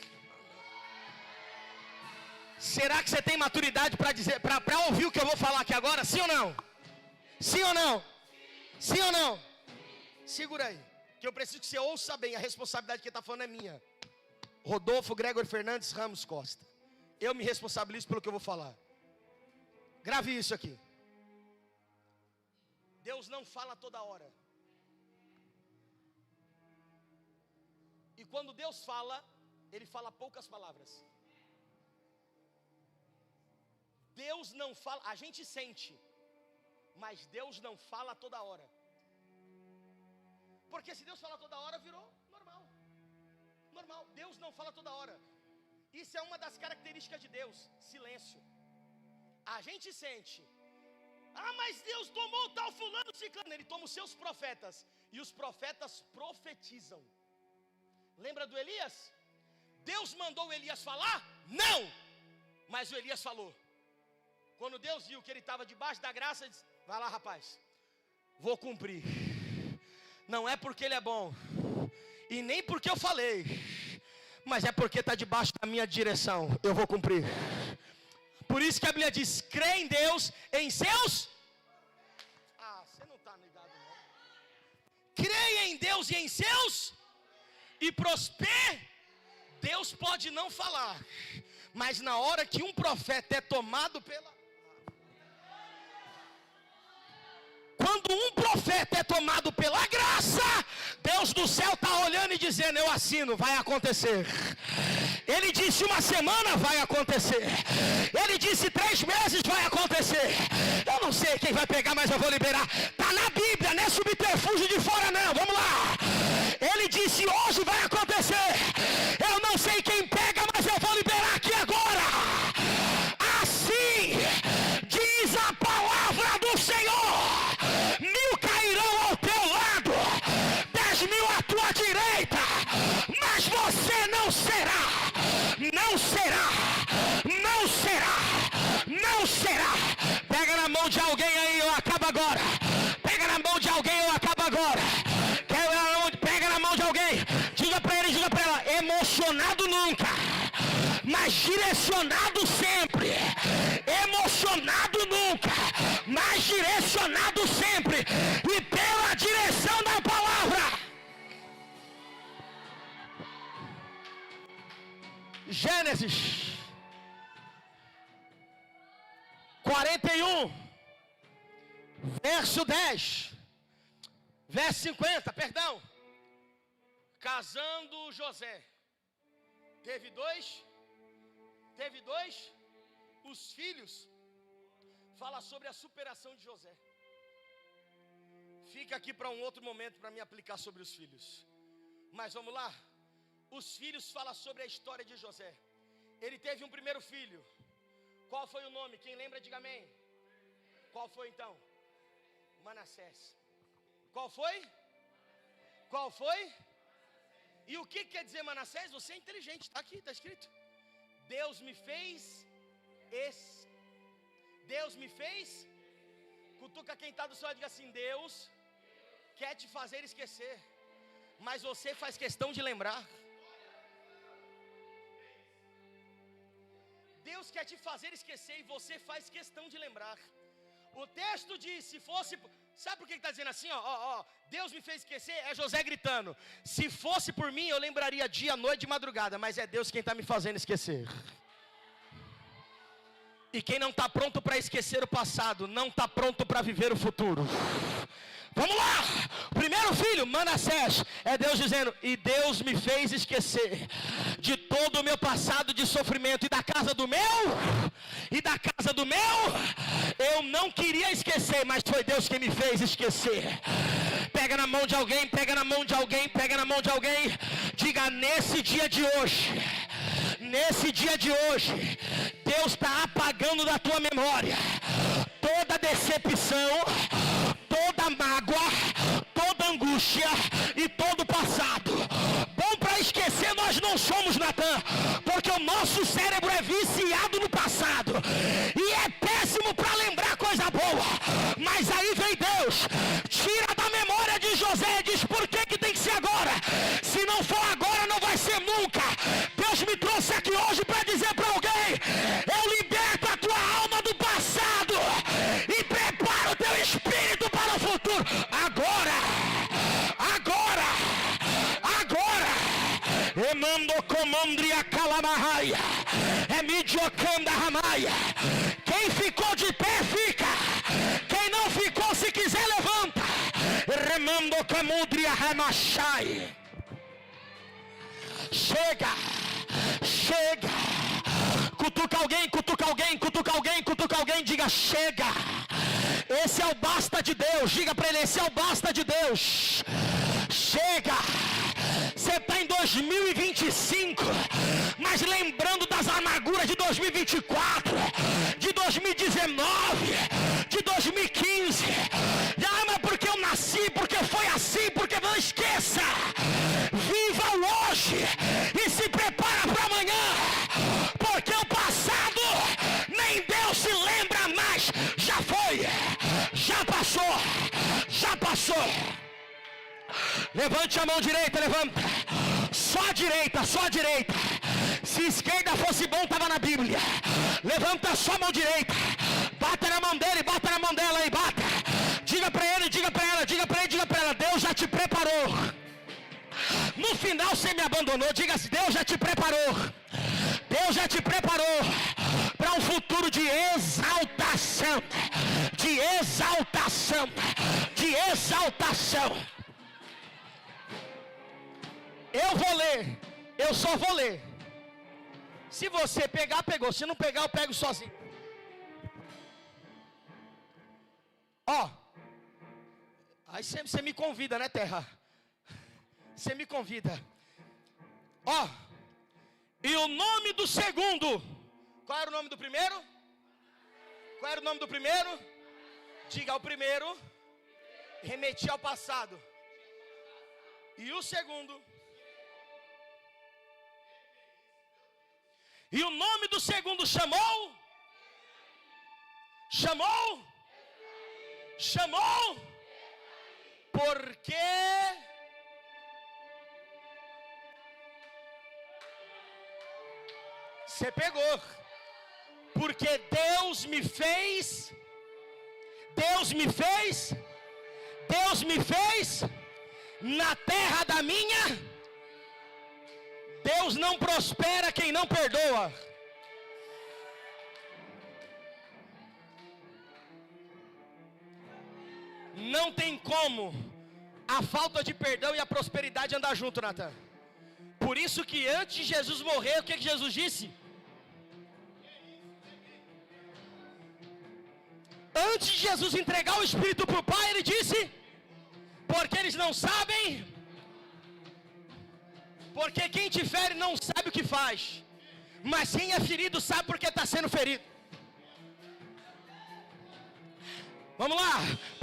Será que você tem maturidade para dizer, para ouvir o que eu vou falar aqui agora? Sim ou não? Sim ou não? Sim ou não? Segura aí, que eu preciso que você ouça bem. A responsabilidade que está falando é minha. Rodolfo Gregory Fernandes Ramos Costa. Eu me responsabilizo pelo que eu vou falar. Grave isso aqui. Deus não fala toda hora. E quando Deus fala, Ele fala poucas palavras. Deus não fala, a gente sente, mas Deus não fala toda hora. Porque se Deus fala toda hora, virou normal. Normal, Deus não fala toda hora. Isso é uma das características de Deus, silêncio. A gente sente. Ah, mas Deus tomou tal fulano ciclano. Ele toma os seus profetas, e os profetas profetizam. Lembra do Elias? Deus mandou o Elias falar? Não! Mas o Elias falou. Quando Deus viu que ele estava debaixo da graça, ele disse: vai lá, rapaz, vou cumprir. Não é porque ele é bom, e nem porque eu falei, mas é porque está debaixo da minha direção. Eu vou cumprir. Por isso que a Bíblia diz: crê em Deus, em seus... Ah, você não está ligado não. Creia em Deus e em seus... E prosper. Deus pode não falar, mas na hora que um profeta é tomado pela... Quando um profeta é tomado pela graça, Deus do céu está olhando e dizendo: eu assino, vai acontecer. Ele disse uma semana, vai acontecer. Ele disse 3 meses, vai acontecer. Eu não sei quem vai pegar, mas eu vou liberar. Está na Bíblia, não é subterfúgio de fora não, vamos lá. Ele disse: hoje vai acontecer. Eu não sei quem pega, mas eu vou liberar aqui agora. Assim diz a palavra do Senhor: 1000 cairão ao teu lado, 10.000 à tua direita, mas você não será, não será, não será, não será. Pega na mão de alguém aí, eu acabo agora. Pega na mão de alguém, eu acabo agora. Pega na mão de alguém, diga para ele, diga para ela: emocionado nunca, mas direcionado sempre. Emocionado nunca, mas direcionado sempre, e pela direção da palavra. Gênesis 41, verso 10, verso 50, perdão. Casando José, teve dois, os filhos. Fala sobre a superação de José. Fica aqui para um outro momento para me aplicar sobre os filhos. Mas vamos lá. Os filhos falam sobre a história de José. Ele teve um primeiro filho. Qual foi o nome? Quem lembra, diga amém. Qual foi então? Manassés. Qual foi? Qual foi? E o que quer dizer Manassés? Você é inteligente, está aqui, está escrito. Deus me fez Deus me fez. Cutuca quem está do seu lado e diga assim: Deus quer te fazer esquecer, mas você faz questão de lembrar. Deus quer te fazer esquecer e você faz questão de lembrar. O texto diz: se fosse... Sabe por que está dizendo assim? Deus me fez esquecer. É José gritando: se fosse por mim, eu lembraria dia, noite e madrugada. Mas é Deus quem está me fazendo esquecer. E quem não está pronto para esquecer o passado, não está pronto para viver o futuro. Vamos lá. Primeiro filho, Manassés. É Deus dizendo: e Deus me fez esquecer de todo o meu passado de sofrimento. E da casa do meu, eu não queria esquecer, mas foi Deus quem me fez esquecer. Pega na mão de alguém, pega na mão de alguém, pega na mão de alguém. Diga: nesse dia de hoje, Deus está apagando da tua memória toda decepção, toda mágoa, toda angústia e todo passado. Bom para esquecer nós não somos, Natan, porque o nosso cérebro é viciado no passado e é péssimo para lembrar coisa boa. Mas aí vem Deus, tira da memória de José e diz: por que tem que ser agora? Se não for agora, não vai ser nunca. Deus me trouxe aqui hoje para dizer para alguém: eu liberto a tua alma do passado e preparo o teu espírito para o futuro. Agora. Emando comandria calamaraia, emidiocanda ramaia. Quem ficou de pé fica, quem não ficou, se quiser levanta. Remando camudria remachai. chega, chega. Cutuca alguém, cutuca alguém, cutuca alguém, cutuca alguém, diga chega. Esse é o basta de Deus, diga para ele, esse é o basta de Deus. Chega. Você está em 2025, mas lembrando das amarguras de 2024, de 2019, de 2015. Ah, mas porque eu nasci, porque foi assim, porque não esqueça. Viva o hoje e se prepara para amanhã, porque o passado nem Deus se lembra mais. Já foi, já passou, já passou. Levante a mão direita, levanta. Só a direita, só a direita. Se esquerda fosse bom, estava na Bíblia. Levanta só a mão direita. Bata na mão dele, bata na mão dela aí, bata. Diga para ele, diga para ela, diga para ele, diga para ela. Deus já te preparou. No final você me abandonou, diga assim, Deus já te preparou. Deus já te preparou para um futuro de exaltação. De exaltação. De exaltação. Eu vou ler, eu só vou ler. Se você pegar, pegou. Se não pegar, eu pego sozinho. Ó, aí você me convida, né, terra? Você me convida. Ó, e o nome do segundo. Qual era o nome do primeiro? Qual era o nome do primeiro? Diga, o primeiro remetia ao passado. E o segundo. E o nome do segundo chamou? Chamou? Chamou? Porque você pegou. Porque Deus me fez. Deus me fez. Deus me fez na terra da minha. Deus não prospera quem não perdoa. Não tem como a falta de perdão e a prosperidade andar junto, Natan. Por isso que antes de Jesus morrer, o que Jesus disse? Antes de Jesus entregar o Espírito para o Pai, ele disse: porque eles não sabem. Porque quem te fere não sabe o que faz, mas quem é ferido sabe porque está sendo ferido. Vamos lá.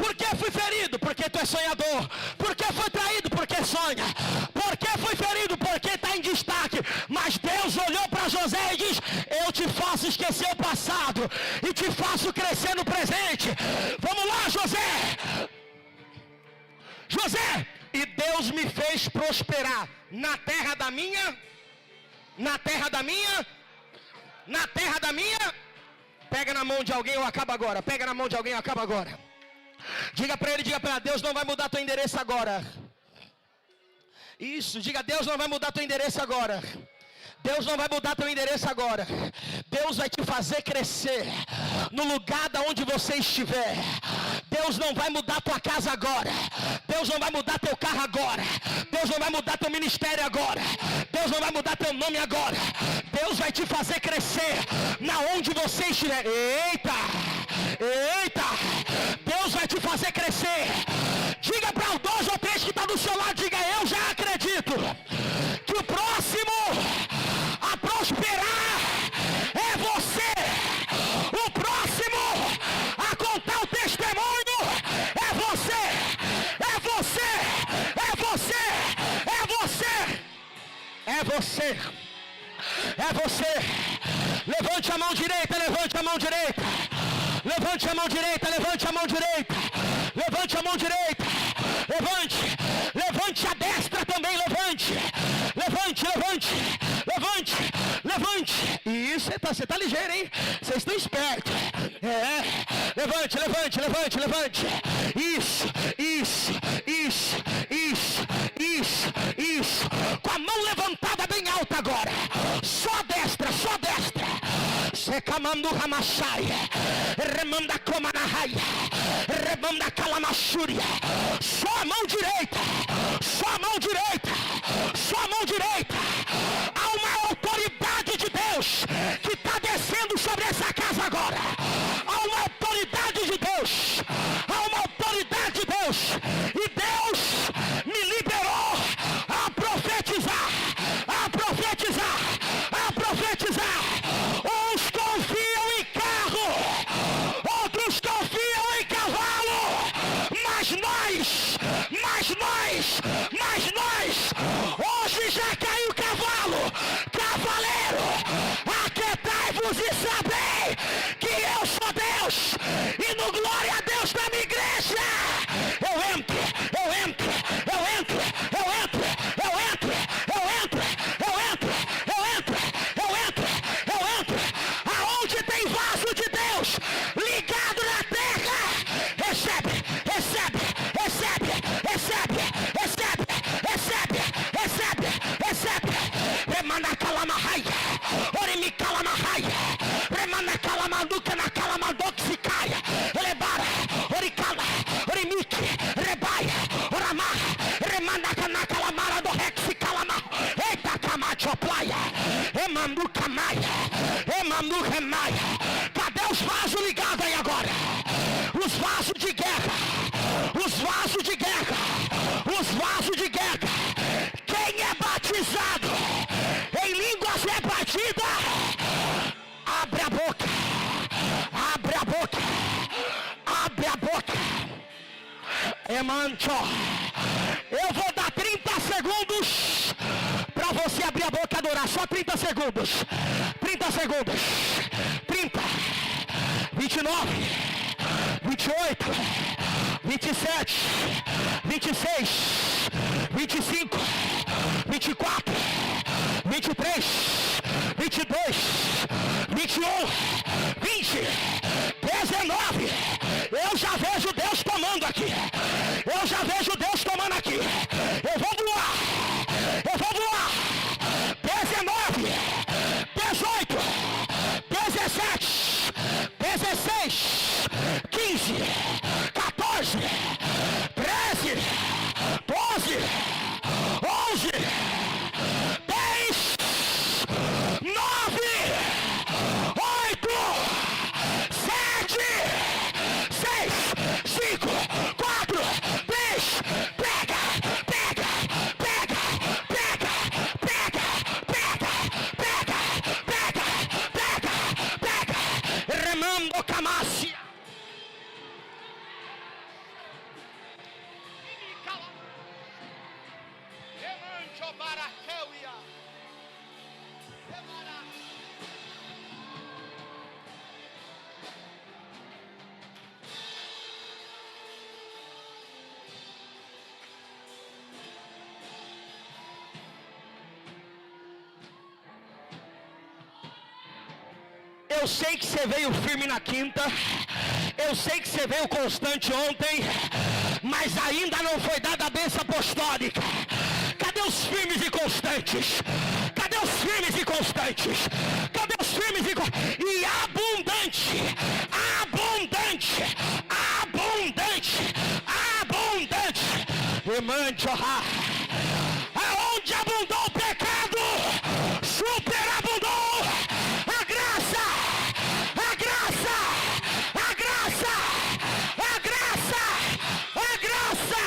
Por que fui ferido? Porque tu é sonhador. Por que foi traído? Porque sonha. Por que fui ferido? Porque está em destaque. Mas Deus olhou para José e diz: eu te faço esquecer o passado e te faço crescer no presente. Vamos lá, José. José, e Deus me fez prosperar na terra da minha, na terra da minha, na terra da minha. Pega na mão de alguém, eu acabo agora. Pega na mão de alguém, eu acabo agora. Diga para ele, diga para ela: Deus não vai mudar teu endereço agora. Isso, diga: Deus não vai mudar teu endereço agora. Deus não vai mudar teu endereço agora. Deus vai te fazer crescer no lugar da onde você estiver. Deus não vai mudar tua casa agora. Deus não vai mudar teu carro agora. Deus não vai mudar teu ministério agora. Deus não vai mudar teu nome agora. Deus vai te fazer crescer na onde você estiver. Eita! Eita! Deus vai te fazer crescer. Diga para os 2 ou 3 que estão do seu lado, diga: eu já acredito que o próximo a prosperar é você. O próximo a contar o testemunho é você. É você. É você. É você. É você. É você. Levante a mão direita, levante a mão direita. Levante a mão direita, levante a mão direita. Levante a mão direita. Levante. Levante a destra também, levante. Levante, levante. Levante, levante. Isso, você tá ligeiro, hein? Vocês estão espertos. Levante, levante, levante, levante. Isso, isso, isso, isso, isso, isso. Com a mão levantada bem alta agora. Só a destra, só a destra. Secamando Ramachai. Remanda Comanahai. Remanda Calamachúria. Só a mão direita. Só a mão direita. Só a mão direita. mas nós, hoje já caiu o cavalo, cavaleiro, aquietai-vos e sabei que eu sou Deus, e no glória a Deus da minha igreja, eu entro, eu entro, eu entro, eu entro, eu entro, eu entro, eu entro, eu entro, eu entro, eu entro, aonde tem vaso de Deus ligado na terra, recebe, recebe, recebe, recebe, recebe, recebe, recebe, recebe, remana calamahaya, orimi calamahaya, remana calamaduca na calamadoxicaia, lebara, oricala, orimiki, rebaia, oramaha, remana na calamara do rex calama, eita camachoplaia, emanduca maia, emanduca maia, cadê os vasos ligados aí agora? Os vasos de guerra, os vasos de guerra, os vasos de guerra. Quem é batizado em línguas repartidas, abre a boca, abre a boca, abre a boca. Emancho, eu vou dar 30 segundos para você abrir a boca e adorar, só 30 segundos, 30 segundos, 30, 29, 28, 27, 26, 25, 24, 23, 22, 21, 20, 19. Eu já vejo Deus tomando aqui. Eu já vejo Deus tomando aqui. Eu vou voar. Eu vou voar. 19, 18, 17, 16, 15, 14, 13, 12, 11, 10, 9, 8, 7, 6, 5, 4, 3, pega, pega, pega, pega, pega, pega, pega, pega, pega, pega, remando camácia. Eu sei que você veio firme na quinta, eu sei que você veio constante ontem, mas ainda não foi dada a bênção apostólica. Cadê os firmes e constantes? Cadê os firmes e constantes? Cadê os firmes e abundante, abundante, abundante, abundante. E mande aonde abundou o pecado, superabundou a graça, a graça, a graça, a graça, a graça.